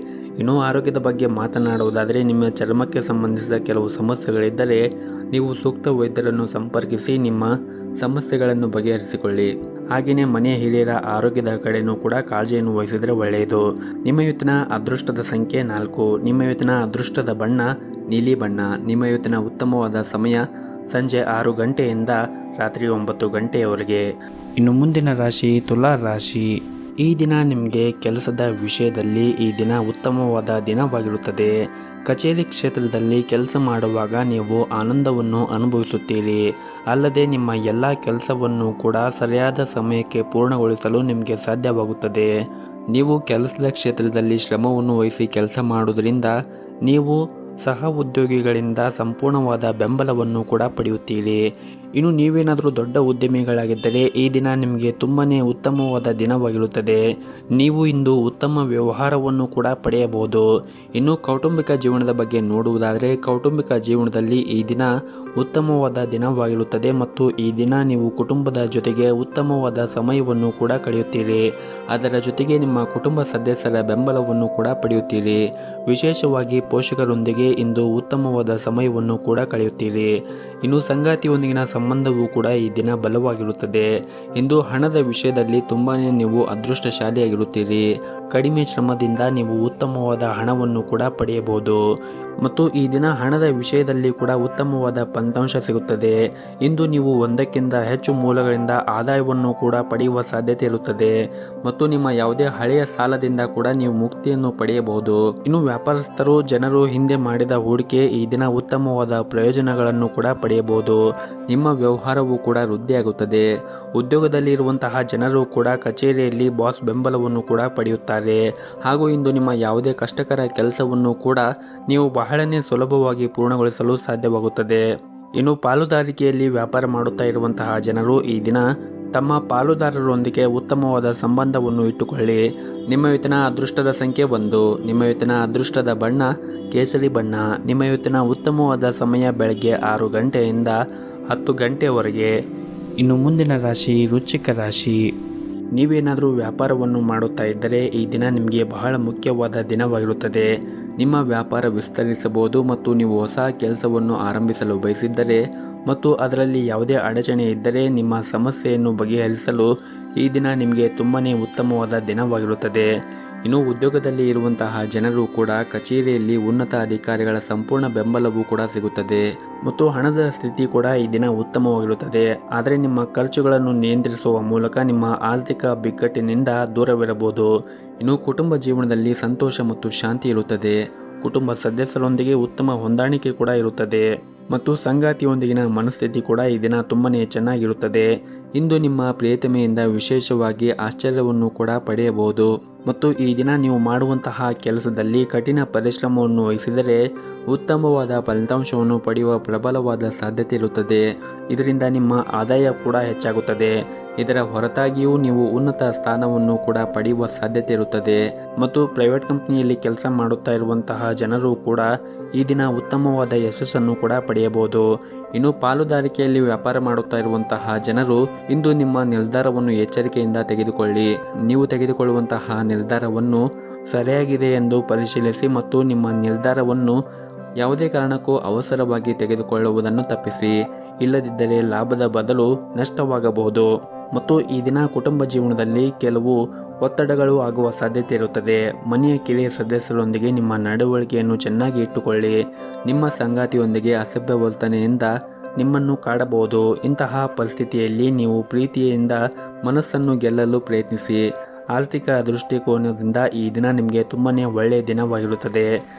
Speaker 1: ಇನ್ನು ಆರೋಗ್ಯದ ಬಗ್ಗೆ ಮಾತನಾಡುವುದಾದರೆ ನಿಮ್ಮ ಚರ್ಮಕ್ಕೆ ಸಂಬಂಧಿಸಿದ ಕೆಲವು ಸಮಸ್ಯೆಗಳಿದ್ದರೆ ನೀವು ಸೂಕ್ತ ವೈದ್ಯರನ್ನು ಸಂಪರ್ಕಿಸಿ ನಿಮ್ಮ ಸಮಸ್ಯೆಗಳನ್ನು ಬಗೆಹರಿಸಿಕೊಳ್ಳಿ. ಹಾಗೆಯೇ ಮನೆಯ ಹಿರಿಯರ ಆರೋಗ್ಯದ ಕಡೆಯೂ ಕೂಡ ಕಾಳಜಿಯನ್ನು ವಹಿಸಿದರೆ ಒಳ್ಳೆಯದು. ನಿಮ್ಮ ಇವತ್ತಿನ ಅದೃಷ್ಟದ ಸಂಖ್ಯೆ 4. ನಿಮ್ಮ ಇವತ್ತಿನ ಅದೃಷ್ಟದ ಬಣ್ಣ ನೀಲಿ ಬಣ್ಣ. ನಿಮ್ಮ ಇವತ್ತಿನ ಉತ್ತಮವಾದ ಸಮಯ ಸಂಜೆ 6 ಗಂಟೆಯಿಂದ ರಾತ್ರಿ 9 ಗಂಟೆಯವರೆಗೆ. ಇನ್ನು ಮುಂದಿನ ರಾಶಿ ತುಲಾ ರಾಶಿ. ಈ ದಿನ ನಿಮಗೆ ಕೆಲಸದ ವಿಷಯದಲ್ಲಿ ಈ ದಿನ ಉತ್ತಮವಾದ ದಿನವಾಗಿರುತ್ತದೆ. ಕಚೇರಿ ಕ್ಷೇತ್ರದಲ್ಲಿ ಕೆಲಸ ಮಾಡುವಾಗ ನೀವು ಆನಂದವನ್ನು ಅನುಭವಿಸುತ್ತೀರಿ. ಅಲ್ಲದೆ ನಿಮ್ಮ ಎಲ್ಲ ಕೆಲಸವನ್ನು ಕೂಡ ಸರಿಯಾದ ಸಮಯಕ್ಕೆ ಪೂರ್ಣಗೊಳಿಸಲು ನಿಮಗೆ ಸಾಧ್ಯವಾಗುತ್ತದೆ. ನೀವು ಕೆಲಸದ ಕ್ಷೇತ್ರದಲ್ಲಿ ಶ್ರಮವನ್ನು ವಹಿಸಿ ಕೆಲಸ ಮಾಡುವುದರಿಂದ ನೀವು ಸಹ ಉದ್ಯೋಗಿಗಳಿಂದ ಸಂಪೂರ್ಣವಾದ ಬೆಂಬಲವನ್ನು ಕೂಡ ಪಡೆಯುತ್ತೀರಿ. ಇನ್ನು ನೀವೇನಾದರೂ ದೊಡ್ಡ ಉದ್ಯಮಿಗಳಾಗಿದ್ದರೆ ಈ ದಿನ ನಿಮಗೆ ತುಂಬಾ ಉತ್ತಮವಾದ ದಿನವಾಗಿರುತ್ತದೆ. ನೀವು ಇಂದು ಉತ್ತಮ ವ್ಯವಹಾರವನ್ನು ಕೂಡ ಪಡೆಯಬಹುದು. ಇನ್ನು ಕೌಟುಂಬಿಕ ಜೀವನದ ಬಗ್ಗೆ ನೋಡುವುದಾದರೆ ಕೌಟುಂಬಿಕ ಜೀವನದಲ್ಲಿ ಈ ದಿನ ಉತ್ತಮವಾದ ದಿನವಾಗಿರುತ್ತದೆ ಮತ್ತು ಈ ದಿನ ನೀವು ಕುಟುಂಬದ ಜೊತೆಗೆ ಉತ್ತಮವಾದ ಸಮಯವನ್ನು ಕೂಡ ಕಳೆಯುತ್ತೀರಿ. ಅದರ ಜೊತೆಗೆ ನಿಮ್ಮ ಕುಟುಂಬ ಸದಸ್ಯರ ಬೆಂಬಲವನ್ನು ಕೂಡ ಪಡೆಯುತ್ತೀರಿ. ವಿಶೇಷವಾಗಿ ಪೋಷಕರೊಂದಿಗೆ ಇಂದು ಉತ್ತಮವಾದ ಸಮಯವನ್ನು ಕೂಡ ಕಳೆಯುತ್ತೀರಿ. ಇನ್ನು ಸಂಗಾತಿಯೊಂದಿಗಿನ ಸಂಬಂಧವೂ ಕೂಡ ಈ ದಿನ ಬಲವಾಗಿರುತ್ತದೆ. ಇಂದು ಹಣದ ವಿಷಯದಲ್ಲಿ ತುಂಬಾ ನೀವು ಅದೃಷ್ಟಶಾಲಿಯಾಗಿರುತ್ತೀರಿ. ಕಡಿಮೆ ಶ್ರಮದಿಂದ ನೀವು ಉತ್ತಮವಾದ ಹಣವನ್ನು ಕೂಡ ಪಡೆಯಬಹುದು ಮತ್ತು ಈ ದಿನ ಹಣದ ವಿಷಯದಲ್ಲಿ ಕೂಡ ಉತ್ತಮವಾದ ಫಲಿತಾಂಶ ಸಿಗುತ್ತದೆ. ಇಂದು ನೀವು ಒಂದಕ್ಕಿಂತ ಹೆಚ್ಚು ಮೂಲಗಳಿಂದ ಆದಾಯವನ್ನು ಕೂಡ ಪಡೆಯುವ ಸಾಧ್ಯತೆ ಇರುತ್ತದೆ ಮತ್ತು ನಿಮ್ಮ ಯಾವುದೇ ಹಳೆಯ ಸಾಲದಿಂದ ಕೂಡ ನೀವು ಮುಕ್ತಿಯನ್ನು ಪಡೆಯಬಹುದು. ಇನ್ನು ವ್ಯಾಪಾರಸ್ಥರು ಜನರು ಹಿಂದೆ ಮಾಡಿದ ಹೂಡಿಕೆ ಈ ದಿನ ಉತ್ತಮವಾದ ಪ್ರಯೋಜನಗಳನ್ನು ಕೂಡ ಪಡೆಯಬಹುದು. ನಿಮ್ಮ ವ್ಯವಹಾರವು ಕೂಡ ವೃದ್ಧಿಯಾಗುತ್ತದೆ. ಉದ್ಯೋಗದಲ್ಲಿ ಇರುವಂತಹ ಜನರು ಕೂಡ ಕಚೇರಿಯಲ್ಲಿ ಬಾಸ್ ಬೆಂಬಲವನ್ನು ಕೂಡ ಪಡೆಯುತ್ತಾರೆ ಹಾಗೂ ಇಂದು ನಿಮ್ಮ ಯಾವುದೇ ಕಷ್ಟಕರ ಕೆಲಸವನ್ನು ಕೂಡ ನೀವು ಬಹಳನೇ ಸುಲಭವಾಗಿ ಪೂರ್ಣಗೊಳಿಸಲು ಸಾಧ್ಯವಾಗುತ್ತದೆ. ಇನ್ನು ಪಾಲುದಾರಿಕೆಯಲ್ಲಿ ವ್ಯಾಪಾರ ಮಾಡುತ್ತಾ ಇರುವಂತಹ ಜನರು ಈ ದಿನ ತಮ್ಮ ಪಾಲುದಾರರೊಂದಿಗೆ ಉತ್ತಮವಾದ ಸಂಬಂಧವನ್ನು ಇಟ್ಟುಕೊಳ್ಳಿ. ನಿಮ್ಮ ಇವತ್ತಿನ ಅದೃಷ್ಟದ ಸಂಖ್ಯೆ 1. ನಿಮ್ಮ ಇವತ್ತಿನ ಅದೃಷ್ಟದ ಬಣ್ಣ ಕೇಸರಿ ಬಣ್ಣ. ನಿಮ್ಮ ಇವತ್ತಿನ ಉತ್ತಮವಾದ ಸಮಯ ಬೆಳಗ್ಗೆ 6 ಗಂಟೆಯಿಂದ 10 ಗಂಟೆವರೆಗೆ. ಇನ್ನು ಮುಂದಿನ ರಾಶಿ ವೃಶ್ಚಿಕ ರಾಶಿ. ನೀವೇನಾದರೂ ವ್ಯಾಪಾರವನ್ನು ಮಾಡುತ್ತಾ ಇದ್ದರೆ ಈ ದಿನ ನಿಮಗೆ ಬಹಳ ಮುಖ್ಯವಾದ ದಿನವಾಗಿರುತ್ತದೆ. ನಿಮ್ಮ ವ್ಯಾಪಾರ ವಿಸ್ತರಿಸಬಹುದು ಮತ್ತು ನೀವು ಹೊಸ ಕೆಲಸವನ್ನು ಆರಂಭಿಸಲು ಬಯಸಿದ್ದರೆ ಮತ್ತು ಅದರಲ್ಲಿ ಯಾವುದೇ ಅಡಚಣೆ ಇದ್ದರೆ ನಿಮ್ಮ ಸಮಸ್ಯೆಯನ್ನು ಬಗೆಹರಿಸಲು ಈ ದಿನ ನಿಮಗೆ ತುಂಬಾ ಉತ್ತಮವಾದ ದಿನವಾಗಿರುತ್ತದೆ. ಇನ್ನು ಉದ್ಯೋಗದಲ್ಲಿ ಇರುವಂತಹ ಜನರು ಕೂಡ ಕಚೇರಿಯಲ್ಲಿ ಉನ್ನತ ಅಧಿಕಾರಿಗಳ ಸಂಪೂರ್ಣ ಬೆಂಬಲವೂ ಕೂಡ ಸಿಗುತ್ತದೆ ಮತ್ತು ಹಣದ ಸ್ಥಿತಿ ಕೂಡ ಈ ದಿನ ಉತ್ತಮವಾಗಿರುತ್ತದೆ. ಆದರೆ ನಿಮ್ಮ ಖರ್ಚುಗಳನ್ನು ನಿಯಂತ್ರಿಸುವ ಮೂಲಕ ನಿಮ್ಮ ಆರ್ಥಿಕ ಬಿಕ್ಕಟ್ಟಿನಿಂದ ದೂರವಿರಬಹುದು. ಇನ್ನು ಕುಟುಂಬ ಜೀವನದಲ್ಲಿ ಸಂತೋಷ ಮತ್ತು ಶಾಂತಿ ಇರುತ್ತದೆ. ಕುಟುಂಬ ಸದಸ್ಯರೊಂದಿಗೆ ಉತ್ತಮ ಹೊಂದಾಣಿಕೆ ಕೂಡ ಇರುತ್ತದೆ ಮತ್ತು ಸಂಗಾತಿಯೊಂದಿಗಿನ ಮನಸ್ಥಿತಿ ಕೂಡ ಈ ದಿನ ತುಂಬನೇ ಚೆನ್ನಾಗಿರುತ್ತದೆ. ಇಂದು ನಿಮ್ಮ ಪ್ರಿಯತಮೆಯಿಂದ ವಿಶೇಷವಾಗಿ ಆಶ್ಚರ್ಯವನ್ನು ಕೂಡ ಪಡೆಯಬಹುದು ಮತ್ತು ಈ ದಿನ ನೀವು ಮಾಡುವಂತಹ ಕೆಲಸದಲ್ಲಿ ಕಠಿಣ ಪರಿಶ್ರಮವನ್ನು ವಹಿಸಿದರೆ ಉತ್ತಮವಾದ ಫಲಿತಾಂಶವನ್ನು ಪಡೆಯುವ ಪ್ರಬಲವಾದ ಸಾಧ್ಯತೆ ಇರುತ್ತದೆ. ಇದರಿಂದ ನಿಮ್ಮ ಆದಾಯ ಕೂಡ ಹೆಚ್ಚಾಗುತ್ತದೆ. ಇದರ ಹೊರತಾಗಿಯೂ ನೀವು ಉನ್ನತ ಸ್ಥಾನವನ್ನು ಕೂಡ ಪಡೆಯುವ ಸಾಧ್ಯತೆ ಇರುತ್ತದೆ ಮತ್ತು ಪ್ರೈವೇಟ್ ಕಂಪನಿಯಲ್ಲಿ ಕೆಲಸ ಮಾಡುತ್ತಾ ಇರುವಂತಹ ಜನರು ಕೂಡ ಈ ದಿನ ಉತ್ತಮವಾದ ಯಶಸ್ಸನ್ನು ಕೂಡ ಪಡೆಯಬಹುದು. ಇನ್ನು ಪಾಲುದಾರಿಕೆಯಲ್ಲಿ ವ್ಯಾಪಾರ ಮಾಡುತ್ತಾ ಇರುವಂತಹ ಜನರು ಇಂದು ನಿಮ್ಮ ನಿರ್ಧಾರವನ್ನು ಎಚ್ಚರಿಕೆಯಿಂದ ತೆಗೆದುಕೊಳ್ಳಿ. ನೀವು ತೆಗೆದುಕೊಳ್ಳುವಂತಹ ನಿರ್ಧಾರವನ್ನು ಸರಿಯಾಗಿದೆ ಎಂದು ಪರಿಶೀಲಿಸಿ ಮತ್ತು ನಿಮ್ಮ ನಿರ್ಧಾರವನ್ನು ಯಾವುದೇ ಕಾರಣಕ್ಕೂ ಅವಸರವಾಗಿ ತೆಗೆದುಕೊಳ್ಳುವುದನ್ನು ತಪ್ಪಿಸಿ. ಇಲ್ಲದಿದ್ದರೆ ಲಾಭದ ಬದಲು ನಷ್ಟವಾಗಬಹುದು ಮತ್ತು ಈ ದಿನ ಕುಟುಂಬ ಜೀವನದಲ್ಲಿ ಕೆಲವು ಒತ್ತಡಗಳು ಆಗುವ ಸಾಧ್ಯತೆ ಇರುತ್ತದೆ. ಮನೆಯ ಕಿರಿಯ ಸದಸ್ಯರೊಂದಿಗೆ ನಿಮ್ಮ ನಡವಳಿಕೆಯನ್ನು ಚೆನ್ನಾಗಿ ಇಟ್ಟುಕೊಳ್ಳಿ. ನಿಮ್ಮ ಸಂಗಾತಿಯೊಂದಿಗೆ ಅಸಭ್ಯ ವರ್ತನೆಯಿಂದ ನಿಮ್ಮನ್ನು ಕಾಡಬಹುದು. ಇಂತಹ ಪರಿಸ್ಥಿತಿಯಲ್ಲಿ ನೀವು ಪ್ರೀತಿಯಿಂದ ಮನಸ್ಸನ್ನು ಗೆಲ್ಲಲು ಪ್ರಯತ್ನಿಸಿ. ಆರ್ಥಿಕ ದೃಷ್ಟಿಕೋನದಿಂದ ಈ ದಿನ ನಿಮಗೆ ತುಂಬಾ ಒಳ್ಳೆಯ ದಿನವಾಗಿರುತ್ತದೆ.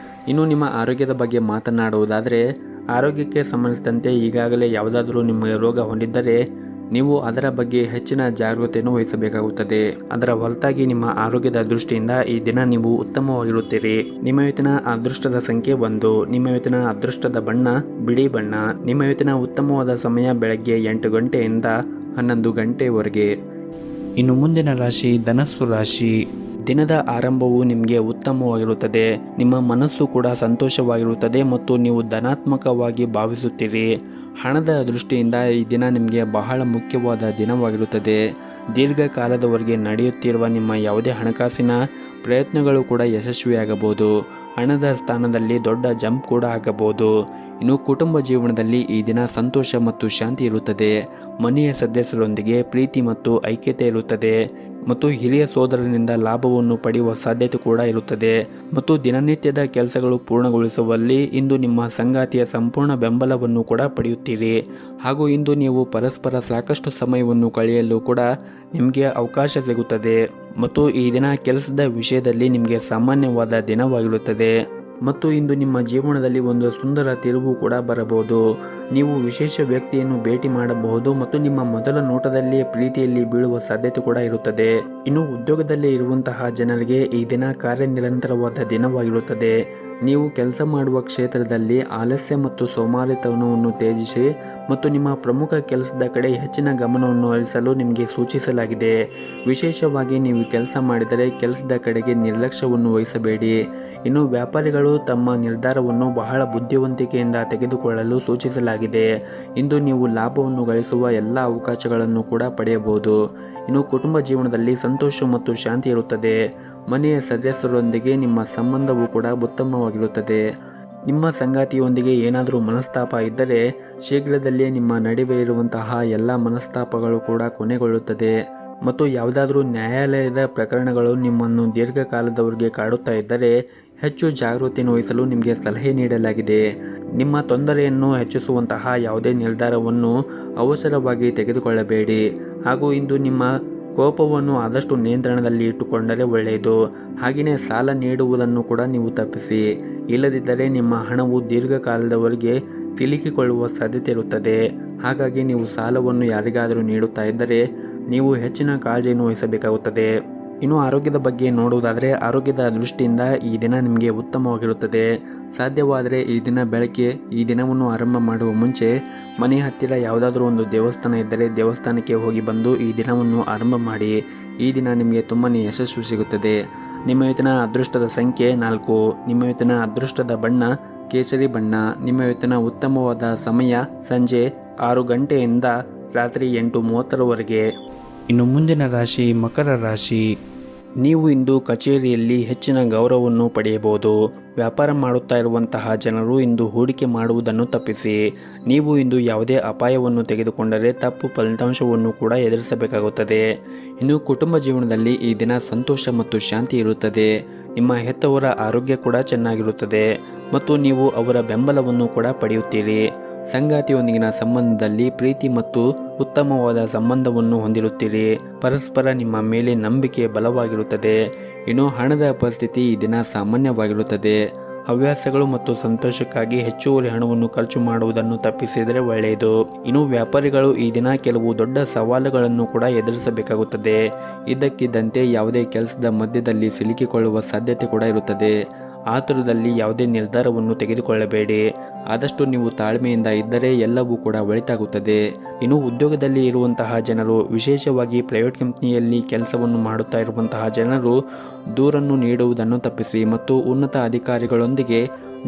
Speaker 1: ಇನ್ನು ನಿಮ್ಮ ಆರೋಗ್ಯದ ಬಗ್ಗೆ ಮಾತನಾಡುವುದಾದರೆ ಆರೋಗ್ಯಕ್ಕೆ ಸಂಬಂಧಿಸಿದಂತೆ ಈಗಾಗಲೇ ಯಾವುದಾದರೂ ನಿಮಗೆ ರೋಗ ಹೊಂದಿದ್ದರೆ ನೀವು ಅದರ ಬಗ್ಗೆ ಹೆಚ್ಚಿನ ಜಾಗೃತೆಯನ್ನು ವಹಿಸಬೇಕಾಗುತ್ತದೆ. ಅದರ ಹೊರತಾಗಿ ನಿಮ್ಮ ಆರೋಗ್ಯದ ದೃಷ್ಟಿಯಿಂದ ಈ ದಿನ ನೀವು ಉತ್ತಮವಾಗಿರುತ್ತೀರಿ. ನಿಮ್ಮ ಇವತ್ತಿನ ಅದೃಷ್ಟದ ಸಂಖ್ಯೆ 1. ನಿಮ್ಮ ಇವತ್ತಿನ ಅದೃಷ್ಟದ ಬಣ್ಣ ಬಿಳಿ ಬಣ್ಣ. ನಿಮ್ಮ ಇವತ್ತಿನ ಉತ್ತಮವಾದ ಸಮಯ ಬೆಳಗ್ಗೆ 8 ಗಂಟೆಯಿಂದ 11 ಗಂಟೆವರೆಗೆ. ಇನ್ನು ಮುಂದಿನ ರಾಶಿ ಧನಸ್ಸು ರಾಶಿ. ದಿನದ ಆರಂಭವು ನಿಮಗೆ ಉತ್ತಮವಾಗಿರುತ್ತದೆ. ನಿಮ್ಮ ಮನಸ್ಸು ಕೂಡ ಸಂತೋಷವಾಗಿರುತ್ತದೆ ಮತ್ತು ನೀವು ಧನಾತ್ಮಕವಾಗಿ ಭಾವಿಸುತ್ತೀರಿ. ಹಣದ ದೃಷ್ಟಿಯಿಂದ ಈ ದಿನ ನಿಮಗೆ ಬಹಳ ಮುಖ್ಯವಾದ ದಿನವಾಗಿರುತ್ತದೆ. ದೀರ್ಘಕಾಲದವರೆಗೆ ನಡೆಯುತ್ತಿರುವ ನಿಮ್ಮ ಯಾವುದೇ ಹಣಕಾಸಿನ ಪ್ರಯತ್ನಗಳು ಕೂಡ ಯಶಸ್ವಿಯಾಗಬಹುದು. ಹಣದ ಸ್ಥಾನದಲ್ಲಿ ದೊಡ್ಡ ಜಂಪ್ ಕೂಡ ಆಗಬಹುದು. ಇನ್ನು ಕುಟುಂಬ ಜೀವನದಲ್ಲಿ ಈ ದಿನ ಸಂತೋಷ ಮತ್ತು ಶಾಂತಿ ಇರುತ್ತದೆ. ಮನೆಯ ಸದಸ್ಯರೊಂದಿಗೆ ಪ್ರೀತಿ ಮತ್ತು ಐಕ್ಯತೆ ಇರುತ್ತದೆ ಮತ್ತು ಹಿರಿಯ ಸೋದರನಿಂದ ಲಾಭವನ್ನು ಪಡೆಯುವ ಸಾಧ್ಯತೆ ಕೂಡ ಇರುತ್ತದೆ ಮತ್ತು ದಿನನಿತ್ಯದ ಕೆಲಸಗಳು ಪೂರ್ಣಗೊಳಿಸುವಲ್ಲಿ ಇಂದು ನಿಮ್ಮ ಸಂಗಾತಿಯ ಸಂಪೂರ್ಣ ಬೆಂಬಲವನ್ನು ಕೂಡ ಪಡೆಯುತ್ತೀರಿ ಹಾಗೂ ಇಂದು ನೀವು ಪರಸ್ಪರ ಸಾಕಷ್ಟು ಸಮಯವನ್ನು ಕಳೆಯಲು ಕೂಡ ನಿಮಗೆ ಅವಕಾಶ ಸಿಗುತ್ತದೆ ಮತ್ತು ಈ ದಿನ ಕೆಲಸದ ವಿಷಯದಲ್ಲಿ ನಿಮಗೆ ಸಾಮಾನ್ಯವಾದ ದಿನವಾಗಿರುತ್ತದೆ ಮತ್ತು ಇಂದು ನಿಮ್ಮ ಜೀವನದಲ್ಲಿ ಒಂದು ಸುಂದರ ತಿರುವು ಕೂಡ ಬರಬಹುದು. ನೀವು ವಿಶೇಷ ವ್ಯಕ್ತಿಯನ್ನು ಭೇಟಿ ಮಾಡಬಹುದು ಮತ್ತು ನಿಮ್ಮ ಮೊದಲ ನೋಟದಲ್ಲಿಯೇ ಪ್ರೀತಿಯಲ್ಲಿ ಬೀಳುವ ಸಾಧ್ಯತೆ ಕೂಡ ಇರುತ್ತದೆ. ಇನ್ನು ಉದ್ಯೋಗದಲ್ಲಿ ಇರುವಂತಹ ಜನರಿಗೆ ಈ ದಿನ ಕಾರ್ಯನಿರಂತರವಾದ ದಿನವಾಗಿರುತ್ತದೆ. ನೀವು ಕೆಲಸ ಮಾಡುವ ಕ್ಷೇತ್ರದಲ್ಲಿ ಆಲಸ್ಯ ಮತ್ತು ಸೋಮಾರಿತನವನ್ನು ತ್ಯಜಿಸಿ ಮತ್ತು ನಿಮ್ಮ ಪ್ರಮುಖ ಕೆಲಸದ ಕಡೆ ಹೆಚ್ಚಿನ ಗಮನವನ್ನು ಹರಿಸಲು ನಿಮಗೆ ಸೂಚಿಸಲಾಗಿದೆ. ವಿಶೇಷವಾಗಿ ನೀವು ಕೆಲಸ ಮಾಡಿದರೆ ಕೆಲಸದ ಕಡೆಗೆ ನಿರ್ಲಕ್ಷ್ಯವನ್ನು ವಹಿಸಬೇಡಿ. ಇನ್ನು ವ್ಯಾಪಾರಿಗಳು ತಮ್ಮ ನಿರ್ಧಾರವನ್ನು ಬಹಳ ಬುದ್ಧಿವಂತಿಕೆಯಿಂದ ತೆಗೆದುಕೊಳ್ಳಲು ಸೂಚಿಸಲಾಗಿದೆ. ಇಂದು ನೀವು ಲಾಭವನ್ನು ಗಳಿಸುವ ಎಲ್ಲ ಅವಕಾಶಗಳನ್ನು ಕೂಡ ಪಡೆಯಬಹುದು. ಇನ್ನು ಕುಟುಂಬ ಜೀವನದಲ್ಲಿ ಸಂತೋಷ ಮತ್ತು ಶಾಂತಿ ಇರುತ್ತದೆ. ಮನೆಯ ಸದಸ್ಯರೊಂದಿಗೆ ನಿಮ್ಮ ಸಂಬಂಧವೂ ಕೂಡ ಉತ್ತಮವಾಗಿರುತ್ತದೆ. ನಿಮ್ಮ ಸಂಗಾತಿಯೊಂದಿಗೆ ಏನಾದರೂ ಮನಸ್ತಾಪ ಇದ್ದರೆ ಶೀಘ್ರದಲ್ಲೇ ನಿಮ್ಮ ನಡುವೆ ಇರುವಂತಹ ಎಲ್ಲ ಮನಸ್ತಾಪಗಳು ಕೂಡ ಕೊನೆಗೊಳ್ಳುತ್ತದೆ. ಮತ್ತು ಯಾವುದಾದ್ರೂ ನ್ಯಾಯಾಲಯದ ಪ್ರಕರಣಗಳು ನಿಮ್ಮನ್ನು ದೀರ್ಘಕಾಲದವರೆಗೆ ಕಾಡುತ್ತಾ ಇದ್ದರೆ ಹೆಚ್ಚು ಜಾಗೃತಿಯನ್ನು ವಹಿಸಲು ನಿಮಗೆ ಸಲಹೆ ನೀಡಲಾಗಿದೆ. ನಿಮ್ಮ ತೊಂದರೆಯನ್ನು ಹೆಚ್ಚಿಸುವಂತಹ ಯಾವುದೇ ನಿರ್ಧಾರವನ್ನು ಅವಸರವಾಗಿ ತೆಗೆದುಕೊಳ್ಳಬೇಡಿ. ಹಾಗೂ ಇಂದು ನಿಮ್ಮ ಕೋಪವನ್ನು ಆದಷ್ಟು ನಿಯಂತ್ರಣದಲ್ಲಿ ಇಟ್ಟುಕೊಂಡರೆ ಒಳ್ಳೆಯದು. ಹಾಗೆಯೇ ಸಾಲ ನೀಡುವುದನ್ನು ಕೂಡ ನೀವು ತಪ್ಪಿಸಿ. ಇಲ್ಲದಿದ್ದರೆ ನಿಮ್ಮ ಹಣವು ದೀರ್ಘಕಾಲದವರೆಗೆ ಸಿಲುಕಿಕೊಳ್ಳುವ ಸಾಧ್ಯತೆ ಇರುತ್ತದೆ. ಹಾಗಾಗಿ ನೀವು ಸಾಲವನ್ನು ಯಾರಿಗಾದರೂ ನೀಡುತ್ತಾ ಇದ್ದರೆ ನೀವು ಹೆಚ್ಚಿನ ಕಾಳಜಿಯನ್ನು ವಹಿಸಬೇಕಾಗುತ್ತದೆ. ಇನ್ನು ಆರೋಗ್ಯದ ಬಗ್ಗೆ ನೋಡುವುದಾದರೆ ಆರೋಗ್ಯದ ದೃಷ್ಟಿಯಿಂದ ಈ ದಿನ ನಿಮಗೆ ಉತ್ತಮವಾಗಿರುತ್ತದೆ. ಸಾಧ್ಯವಾದರೆ ಈ ದಿನ ಬೆಳಗ್ಗೆ ಈ ದಿನವನ್ನು ಆರಂಭ ಮಾಡುವ ಮುಂಚೆ ಮನೆ ಹತ್ತಿರ ಯಾವುದಾದ್ರೂ ಒಂದು ದೇವಸ್ಥಾನ ಇದ್ದರೆ ದೇವಸ್ಥಾನಕ್ಕೆ ಹೋಗಿ ಬಂದು ಈ ದಿನವನ್ನು ಆರಂಭ ಮಾಡಿ. ಈ ದಿನ ನಿಮಗೆ ತುಂಬಾ ಯಶಸ್ಸು ಸಿಗುತ್ತದೆ. ನಿಮ್ಮ ಇವತ್ತಿನ ಅದೃಷ್ಟದ ಸಂಖ್ಯೆ 4. ನಿಮ್ಮ ಇವತ್ತಿನ ಅದೃಷ್ಟದ ಬಣ್ಣ ಕೇಸರಿ ಬಣ್ಣ. ನಿಮ್ಮ ಇವತ್ತಿನ ಉತ್ತಮವಾದ ಸಮಯ ಸಂಜೆ 6 ಗಂಟೆಯಿಂದ ರಾತ್ರಿ 8:30ರವರೆಗೆ. ಇನ್ನು ಮುಂದಿನ ರಾಶಿ ಮಕರ ರಾಶಿ. ನೀವು ಇಂದು ಕಚೇರಿಯಲ್ಲಿ ಹೆಚ್ಚಿನ ಗೌರವವನ್ನು ಪಡೆಯಬಹುದು. ವ್ಯಾಪಾರ ಮಾಡುತ್ತಾ ಇರುವಂತಹ ಜನರು ಇಂದು ಹೂಡಿಕೆ ಮಾಡುವುದನ್ನು ತಪ್ಪಿಸಿ. ನೀವು ಇಂದು ಯಾವುದೇ ಅಪಾಯವನ್ನು ತೆಗೆದುಕೊಂಡರೆ ತಪ್ಪು ಫಲಿತಾಂಶವನ್ನು ಕೂಡ ಎದುರಿಸಬೇಕಾಗುತ್ತದೆ. ಇನ್ನು ಕುಟುಂಬ ಜೀವನದಲ್ಲಿ ಈ ದಿನ ಸಂತೋಷ ಮತ್ತು ಶಾಂತಿ ಇರುತ್ತದೆ. ನಿಮ್ಮ ಹೆತ್ತವರ ಆರೋಗ್ಯ ಕೂಡ ಚೆನ್ನಾಗಿರುತ್ತದೆ ಮತ್ತು ನೀವು ಅವರ ಬೆಂಬಲವನ್ನು ಕೂಡ ಪಡೆಯುತ್ತೀರಿ. ಸಂಗಾತಿಯೊಂದಿಗಿನ ಸಂಬಂಧದಲ್ಲಿ ಪ್ರೀತಿ ಮತ್ತು ಉತ್ತಮವಾದ ಸಂಬಂಧವನ್ನು ಹೊಂದಿರುತ್ತೀರಿ. ಪರಸ್ಪರ ನಿಮ್ಮ ಮೇಲೆ ನಂಬಿಕೆ ಬಲವಾಗಿರುತ್ತದೆ. ಇನ್ನು ಹಣದ ಪರಿಸ್ಥಿತಿ ಈ ದಿನ ಸಾಮಾನ್ಯವಾಗಿರುತ್ತದೆ. ಹವ್ಯಾಸಗಳು ಮತ್ತು ಸಂತೋಷಕ್ಕಾಗಿ ಹೆಚ್ಚುವರಿ ಹಣವನ್ನು ಖರ್ಚು ಮಾಡುವುದನ್ನು ತಪ್ಪಿಸಿದರೆ ಒಳ್ಳೆಯದು. ಇನ್ನು ವ್ಯಾಪಾರಿಗಳು ಈ ದಿನ ಕೆಲವು ದೊಡ್ಡ ಸವಾಲುಗಳನ್ನು ಕೂಡ ಎದುರಿಸಬೇಕಾಗುತ್ತದೆ. ಇದ್ದಕ್ಕಿದ್ದಂತೆ ಯಾವುದೇ ಕೆಲಸದ ಮಧ್ಯದಲ್ಲಿ ಸಿಲುಕಿಕೊಳ್ಳುವ ಸಾಧ್ಯತೆ ಕೂಡ ಇರುತ್ತದೆ. ಆತುರದಲ್ಲಿ ಯಾವುದೇ ನಿರ್ಧಾರವನ್ನು ತೆಗೆದುಕೊಳ್ಳಬೇಡಿ. ಆದಷ್ಟು ನೀವು ತಾಳ್ಮೆಯಿಂದ ಇದ್ದರೆ ಎಲ್ಲವೂ ಕೂಡ ಒಳಿತಾಗುತ್ತದೆ. ಇನ್ನು ಉದ್ಯೋಗದಲ್ಲಿ ಇರುವಂತಹ ಜನರು, ವಿಶೇಷವಾಗಿ ಪ್ರೈವೇಟ್ ಕಂಪ್ನಿಯಲ್ಲಿ ಕೆಲಸವನ್ನು ಮಾಡುತ್ತಾ ಇರುವಂತಹ ಜನರು ದೂರನ್ನು ನೀಡುವುದನ್ನು ತಪ್ಪಿಸಿ ಮತ್ತು ಉನ್ನತ ಅಧಿಕಾರಿಗಳೊಂದಿಗೆ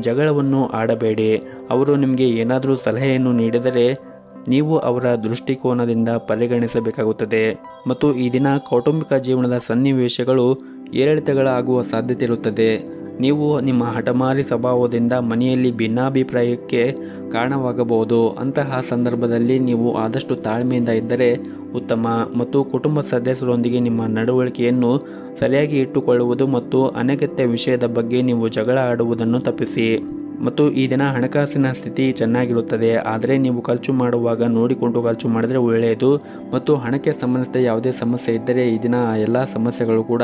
Speaker 1: ಜಗಳವನ್ನು ಆಡಬೇಡಿ. ಅವರು ನಿಮಗೆ ಏನಾದರೂ ಸಲಹೆಯನ್ನು ನೀಡಿದರೆ ನೀವು ಅವರ ದೃಷ್ಟಿಕೋನದಿಂದ ಪರಿಗಣಿಸಬೇಕಾಗುತ್ತದೆ. ಮತ್ತು ಈ ದಿನ ಕೌಟುಂಬಿಕ ಜೀವನದ ಸನ್ನಿವೇಶಗಳು ಏರಿಳಿತಗಳಾಗುವ ಸಾಧ್ಯತೆ ಇರುತ್ತದೆ. ನೀವು ನಿಮ್ಮ ಹಠಮಾರಿ ಸ್ವಭಾವದಿಂದ ಮನೆಯಲ್ಲಿ ಭಿನ್ನಾಭಿಪ್ರಾಯಕ್ಕೆ ಕಾರಣವಾಗಬಹುದು. ಅಂತಹ ಸಂದರ್ಭದಲ್ಲಿ ನೀವು ಆದಷ್ಟು ತಾಳ್ಮೆಯಿಂದ ಇದ್ದರೆ ಉತ್ತಮ. ಮತ್ತು ಕುಟುಂಬ ಸದಸ್ಯರೊಂದಿಗೆ ನಿಮ್ಮ ನಡವಳಿಕೆಯನ್ನು ಸರಿಯಾಗಿ ಇಟ್ಟುಕೊಳ್ಳುವುದು ಮತ್ತು ಅನಗತ್ಯ ವಿಷಯದ ಬಗ್ಗೆ ನೀವು ಜಗಳ ಆಡುವುದನ್ನು ತಪ್ಪಿಸಿ. ಮತ್ತು ಈ ದಿನ ಹಣಕಾಸಿನ ಸ್ಥಿತಿ ಚೆನ್ನಾಗಿರುತ್ತದೆ. ಆದರೆ ನೀವು ಖರ್ಚು ಮಾಡುವಾಗ ನೋಡಿಕೊಂಡು ಖರ್ಚು ಮಾಡಿದರೆ ಒಳ್ಳೆಯದು. ಮತ್ತು ಹಣಕ್ಕೆ ಸಂಬಂಧಿಸಿದ ಯಾವುದೇ ಸಮಸ್ಯೆ ಇದ್ದರೆ ಈ ದಿನ ಎಲ್ಲ ಸಮಸ್ಯೆಗಳು ಕೂಡ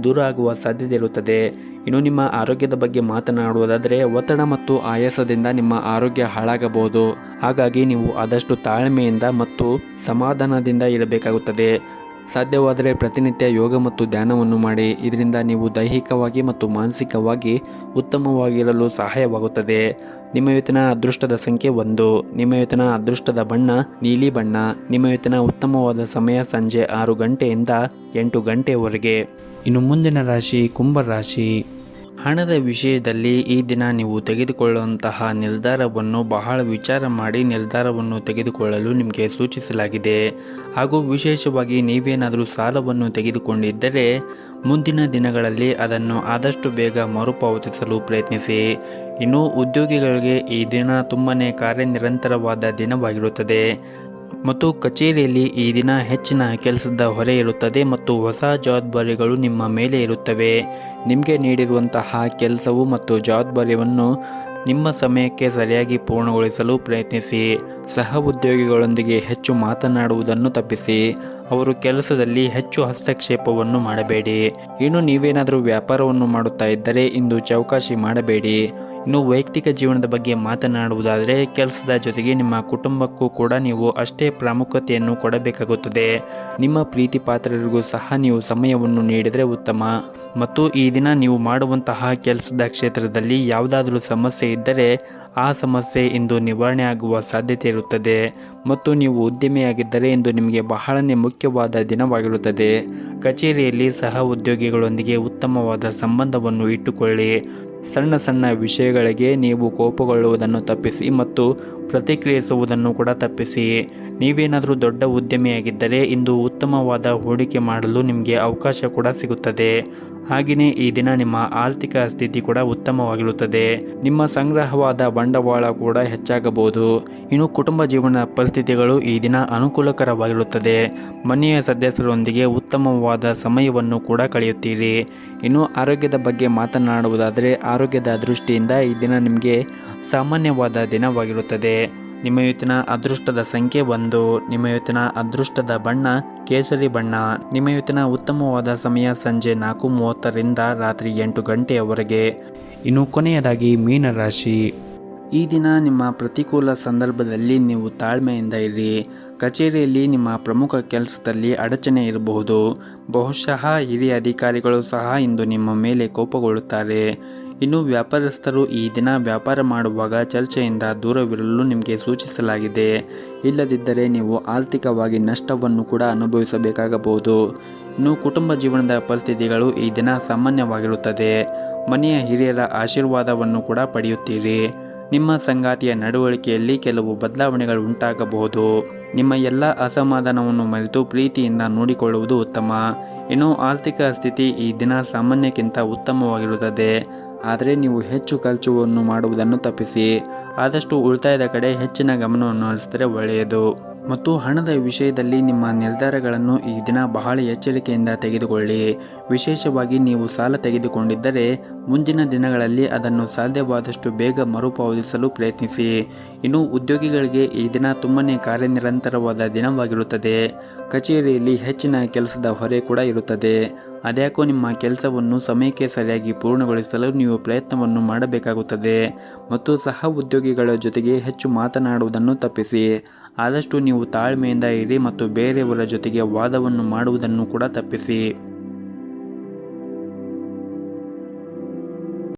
Speaker 1: ದೂರ ಆಗುವ ಸಾಧ್ಯತೆ ಇರುತ್ತದೆ. ಇನ್ನು ನಿಮ್ಮ ಆರೋಗ್ಯದ ಬಗ್ಗೆ ಮಾತನಾಡುವುದಾದರೆ ಒತ್ತಡ ಮತ್ತು ಆಯಾಸದಿಂದ ನಿಮ್ಮ ಆರೋಗ್ಯ ಹಾಳಾಗಬಹುದು. ಹಾಗಾಗಿ ನೀವು ಆದಷ್ಟು ತಾಳ್ಮೆಯಿಂದ ಮತ್ತು ಸಮಾಧಾನದಿಂದ ಇರಬೇಕಾಗುತ್ತದೆ. ಸಾಧ್ಯವಾದರೆ ಪ್ರತಿನಿತ್ಯ ಯೋಗ ಮತ್ತು ಧ್ಯಾನವನ್ನು ಮಾಡಿ. ಇದರಿಂದ ನೀವು ದೈಹಿಕವಾಗಿ ಮತ್ತು ಮಾನಸಿಕವಾಗಿ ಉತ್ತಮವಾಗಿರಲು ಸಹಾಯವಾಗುತ್ತದೆ. ನಿಮ್ಮ ಇವತ್ತಿನ ಅದೃಷ್ಟದ ಸಂಖ್ಯೆ 1. ನಿಮ್ಮ ಇವತ್ತಿನ ಅದೃಷ್ಟದ ಬಣ್ಣ ನೀಲಿ ಬಣ್ಣ. ನಿಮ್ಮ ಇವತ್ತಿನ ಉತ್ತಮವಾದ ಸಮಯ ಸಂಜೆ 6 ಗಂಟೆಯಿಂದ 8 ಗಂಟೆಯವರೆಗೆ. ಇನ್ನು ಮುಂದಿನ ರಾಶಿ ಕುಂಭ ರಾಶಿ. ಹಣದ ವಿಷಯದಲ್ಲಿ ಈ ದಿನ ನೀವು ತೆಗೆದುಕೊಳ್ಳುವಂತಹ ನಿರ್ಧಾರವನ್ನು ಬಹಳ ವಿಚಾರ ಮಾಡಿ ನಿರ್ಧಾರವನ್ನು ತೆಗೆದುಕೊಳ್ಳಲು ನಿಮಗೆ ಸೂಚಿಸಲಾಗಿದೆ. ಹಾಗೂ ವಿಶೇಷವಾಗಿ ನೀವೇನಾದರೂ ಸಾಲವನ್ನು ತೆಗೆದುಕೊಂಡಿದ್ದರೆ ಮುಂದಿನ ದಿನಗಳಲ್ಲಿ ಅದನ್ನು ಆದಷ್ಟು ಬೇಗ ಮರುಪಾವತಿಸಲು ಪ್ರಯತ್ನಿಸಿ. ಇನ್ನು ಉದ್ಯೋಗಿಗಳಿಗೆ ಈ ದಿನ ತುಂಬಾ ಕಾರ್ಯನಿರಂತರವಾದ ದಿನವಾಗಿರುತ್ತದೆ. ಮತ್ತು ಕಚೇರಿಯಲ್ಲಿ ಈ ದಿನ ಹೆಚ್ಚಿನ ಕೆಲಸದ ಹೊರೆ ಇರುತ್ತದೆ ಮತ್ತು ಹೊಸ ಜವಾಬ್ದಾರಿಗಳು ನಿಮ್ಮ ಮೇಲೆ ಇರುತ್ತವೆ. ನಿಮಗೆ ನೀಡಿರುವಂತಹ ಕೆಲಸವು ಮತ್ತು ಜವಾಬ್ದಾರಿಯನ್ನು ನಿಮ್ಮ ಸಮಯಕ್ಕೆ ಸರಿಯಾಗಿ ಪೂರ್ಣಗೊಳಿಸಲು ಪ್ರಯತ್ನಿಸಿ. ಸಹ ಉದ್ಯೋಗಿಗಳೊಂದಿಗೆ ಹೆಚ್ಚು ಮಾತನಾಡುವುದನ್ನು ತಪ್ಪಿಸಿ. ಅವರು ಕೆಲಸದಲ್ಲಿ ಹೆಚ್ಚು ಹಸ್ತಕ್ಷೇಪವನ್ನು ಮಾಡಬೇಡಿ. ಇನ್ನು ನೀವೇನಾದರೂ ವ್ಯಾಪಾರವನ್ನು ಮಾಡುತ್ತಾ ಇದ್ದರೆ ಇಂದು ಚೌಕಾಶಿ ಮಾಡಬೇಡಿ. ಇನ್ನು ವೈಯಕ್ತಿಕ ಜೀವನದ ಬಗ್ಗೆ ಮಾತನಾಡುವುದಾದರೆ ಕೆಲಸದ ಜೊತೆಗೆ ನಿಮ್ಮ ಕುಟುಂಬಕ್ಕೂ ಕೂಡ ನೀವು ಅಷ್ಟೇ ಪ್ರಾಮುಖ್ಯತೆಯನ್ನು ಕೊಡಬೇಕಾಗುತ್ತದೆ. ನಿಮ್ಮ ಪ್ರೀತಿ ಪಾತ್ರರಿಗೂ ಸಹ ನೀವು ಸಮಯವನ್ನು ನೀಡಿದರೆ ಉತ್ತಮ. ಮತ್ತು ಈ ದಿನ ನೀವು ಮಾಡುವಂತಹ ಕೆಲಸದ ಕ್ಷೇತ್ರದಲ್ಲಿ ಯಾವುದಾದರೂ ಸಮಸ್ಯೆ ಇದ್ದರೆ ಆ ಸಮಸ್ಯೆ ಇಂದು ನಿವಾರಣೆ ಆಗುವ ಸಾಧ್ಯತೆ ಇರುತ್ತದೆ. ಮತ್ತು ನೀವು ಉದ್ಯಮಿಯಾಗಿದ್ದರೆ ಇಂದು ನಿಮಗೆ ಬಹಳನೇ ಮುಖ್ಯವಾದ ದಿನವಾಗಿರುತ್ತದೆ. ಕಚೇರಿಯಲ್ಲಿ ಸಹ ಉದ್ಯೋಗಿಗಳೊಂದಿಗೆ ಉತ್ತಮವಾದ ಸಂಬಂಧವನ್ನು ಇಟ್ಟುಕೊಳ್ಳಿ. ಸಣ್ಣ ಸಣ್ಣ ವಿಷಯಗಳಿಗೆ ನೀವು ಕೋಪಗೊಳ್ಳುವುದನ್ನು ತಪ್ಪಿಸಿ ಮತ್ತು ಪ್ರತಿಕ್ರಿಯಿಸುವುದನ್ನು ಕೂಡ ತಪ್ಪಿಸಿ. ನೀವೇನಾದರೂ ದೊಡ್ಡ ಉದ್ಯಮಿಯಾಗಿದ್ದರೆ ಇಂದು ಉತ್ತಮವಾದ ಹೂಡಿಕೆ ಮಾಡಲು ನಿಮಗೆ ಅವಕಾಶ ಕೂಡ ಸಿಗುತ್ತದೆ. ಹಾಗೆಯೇ ಈ ದಿನ ನಿಮ್ಮ ಆರ್ಥಿಕ ಸ್ಥಿತಿ ಕೂಡ ಉತ್ತಮವಾಗಿರುತ್ತದೆ. ನಿಮ್ಮ ಸಂಗ್ರಹವಾದ ಬಂಡವಾಳ ಕೂಡ ಹೆಚ್ಚಾಗಬಹುದು. ಇನ್ನು ಕುಟುಂಬ ಜೀವನ ಪರಿಸ್ಥಿತಿಗಳು ಈ ದಿನ ಅನುಕೂಲಕರವಾಗಿರುತ್ತದೆ. ಮನೆಯ ಸದಸ್ಯರೊಂದಿಗೆ ಉತ್ತಮವಾದ ಸಮಯವನ್ನು ಕೂಡ ಕಳೆಯುತ್ತೀರಿ. ಇನ್ನು ಆರೋಗ್ಯದ ಬಗ್ಗೆ ಮಾತನಾಡುವುದಾದರೆ ಆರೋಗ್ಯದ ದೃಷ್ಟಿಯಿಂದ ಈ ದಿನ ನಿಮಗೆ ಸಾಮಾನ್ಯವಾದ ದಿನವಾಗಿರುತ್ತದೆ. ನಿಮ್ಮ ಇವತ್ತಿನ ಅದೃಷ್ಟದ ಸಂಖ್ಯೆ 1. ನಿಮ್ಮ ಇವತ್ತಿನ ಅದೃಷ್ಟದ ಬಣ್ಣ ಕೇಸರಿ ಬಣ್ಣ. ನಿಮ್ಮ ಇವತ್ತಿನ ಉತ್ತಮವಾದ ಸಮಯ ಸಂಜೆ 4:30ರಿಂದ ರಾತ್ರಿ 8 ಗಂಟೆಯವರೆಗೆ. ಇನ್ನು ಕೊನೆಯದಾಗಿ ಮೀನರಾಶಿ. ಈ ದಿನ ನಿಮ್ಮ ಪ್ರತಿಕೂಲ ಸಂದರ್ಭದಲ್ಲಿ ನೀವು ತಾಳ್ಮೆಯಿಂದ ಇರಿ. ಕಚೇರಿಯಲ್ಲಿ ನಿಮ್ಮ ಪ್ರಮುಖ ಕೆಲಸದಲ್ಲಿ ಅಡಚಣೆ ಇರಬಹುದು. ಬಹುಶಃ ಹಿರಿಯ ಅಧಿಕಾರಿಗಳು ಸಹ ಇಂದು ನಿಮ್ಮ ಮೇಲೆ ಕೋಪಗೊಳ್ಳುತ್ತಾರೆ. ಇನ್ನು ವ್ಯಾಪಾರಸ್ಥರು ಈ ದಿನ ವ್ಯಾಪಾರ ಮಾಡುವಾಗ ಚರ್ಚೆಯಿಂದ ದೂರವಿರಲು ನಿಮಗೆ ಸೂಚಿಸಲಾಗಿದೆ. ಇಲ್ಲದಿದ್ದರೆ ನೀವು ಆರ್ಥಿಕವಾಗಿ ನಷ್ಟವನ್ನು ಕೂಡ ಅನುಭವಿಸಬೇಕಾಗಬಹುದು. ಇನ್ನು ಕುಟುಂಬ ಜೀವನದ ಪರಿಸ್ಥಿತಿಗಳು ಈ ದಿನ ಸಾಮಾನ್ಯವಾಗಿರುತ್ತದೆ. ಮನೆಯ ಹಿರಿಯರ ಆಶೀರ್ವಾದವನ್ನು ಕೂಡ ಪಡೆಯುತ್ತೀರಿ. ನಿಮ್ಮ ಸಂಗಾತಿಯ ನಡವಳಿಕೆಯಲ್ಲಿ ಕೆಲವು ಬದಲಾವಣೆಗಳು ಉಂಟಾಗಬಹುದು. ನಿಮ್ಮ ಎಲ್ಲ ಅಸಮಾಧಾನವನ್ನು ಮರೆತು ಪ್ರೀತಿಯಿಂದ ನೋಡಿಕೊಳ್ಳುವುದು ಉತ್ತಮ. ಇನ್ನು ಆರ್ಥಿಕ ಸ್ಥಿತಿ ಈ ದಿನ ಸಾಮಾನ್ಯಕ್ಕಿಂತ ಉತ್ತಮವಾಗಿರುತ್ತದೆ. ಆದರೆ ನೀವು ಹೆಚ್ಚು ಖರ್ಚುವನ್ನು ಮಾಡುವುದನ್ನು ತಪ್ಪಿಸಿ. ಆದಷ್ಟು ಉಳಿತಾಯದ ಕಡೆ ಹೆಚ್ಚಿನ ಗಮನವನ್ನು ಹರಿಸಿದರೆ ಒಳ್ಳೆಯದು. ಮತ್ತು ಹಣದ ವಿಷಯದಲ್ಲಿ ನಿಮ್ಮ ನಿರ್ಧಾರಗಳನ್ನು ಈ ದಿನ ಬಹಳ ಎಚ್ಚರಿಕೆಯಿಂದ ತೆಗೆದುಕೊಳ್ಳಿ. ವಿಶೇಷವಾಗಿ ನೀವು ಸಾಲ ತೆಗೆದುಕೊಂಡಿದ್ದರೆ ಮುಂದಿನ ದಿನಗಳಲ್ಲಿ ಅದನ್ನು ಸಾಧ್ಯವಾದಷ್ಟು ಬೇಗ ಮರುಪಾವತಿಸಲು ಪ್ರಯತ್ನಿಸಿ. ಇನ್ನು ಉದ್ಯೋಗಿಗಳಿಗೆ ಈ ದಿನ ತುಂಬನೇ ಕಾರ್ಯನಿರಂತರವಾದ ದಿನವಾಗಿರುತ್ತದೆ. ಕಚೇರಿಯಲ್ಲಿ ಹೆಚ್ಚಿನ ಕೆಲಸದ ಹೊರೆ ಕೂಡ ಇರುತ್ತದೆ. ಅದ್ಯಾಕೋ ನಿಮ್ಮ ಕೆಲಸವನ್ನು ಸಮಯಕ್ಕೆ ಸರಿಯಾಗಿ ಪೂರ್ಣಗೊಳಿಸಲು ನೀವು ಪ್ರಯತ್ನವನ್ನು ಮಾಡಬೇಕಾಗುತ್ತದೆ. ಮತ್ತು ಸಹ ಉದ್ಯೋಗಿಗಳ ಜೊತೆಗೆ ಹೆಚ್ಚು ಮಾತನಾಡುವುದನ್ನು ತಪ್ಪಿಸಿ. ಆದಷ್ಟು ನೀವು ತಾಳ್ಮೆಯಿಂದ ಇರಿ ಮತ್ತು ಬೇರೆಯವರ ಜೊತೆಗೆ ವಾದವನ್ನು ಮಾಡುವುದನ್ನು ಕೂಡ ತಪ್ಪಿಸಿ.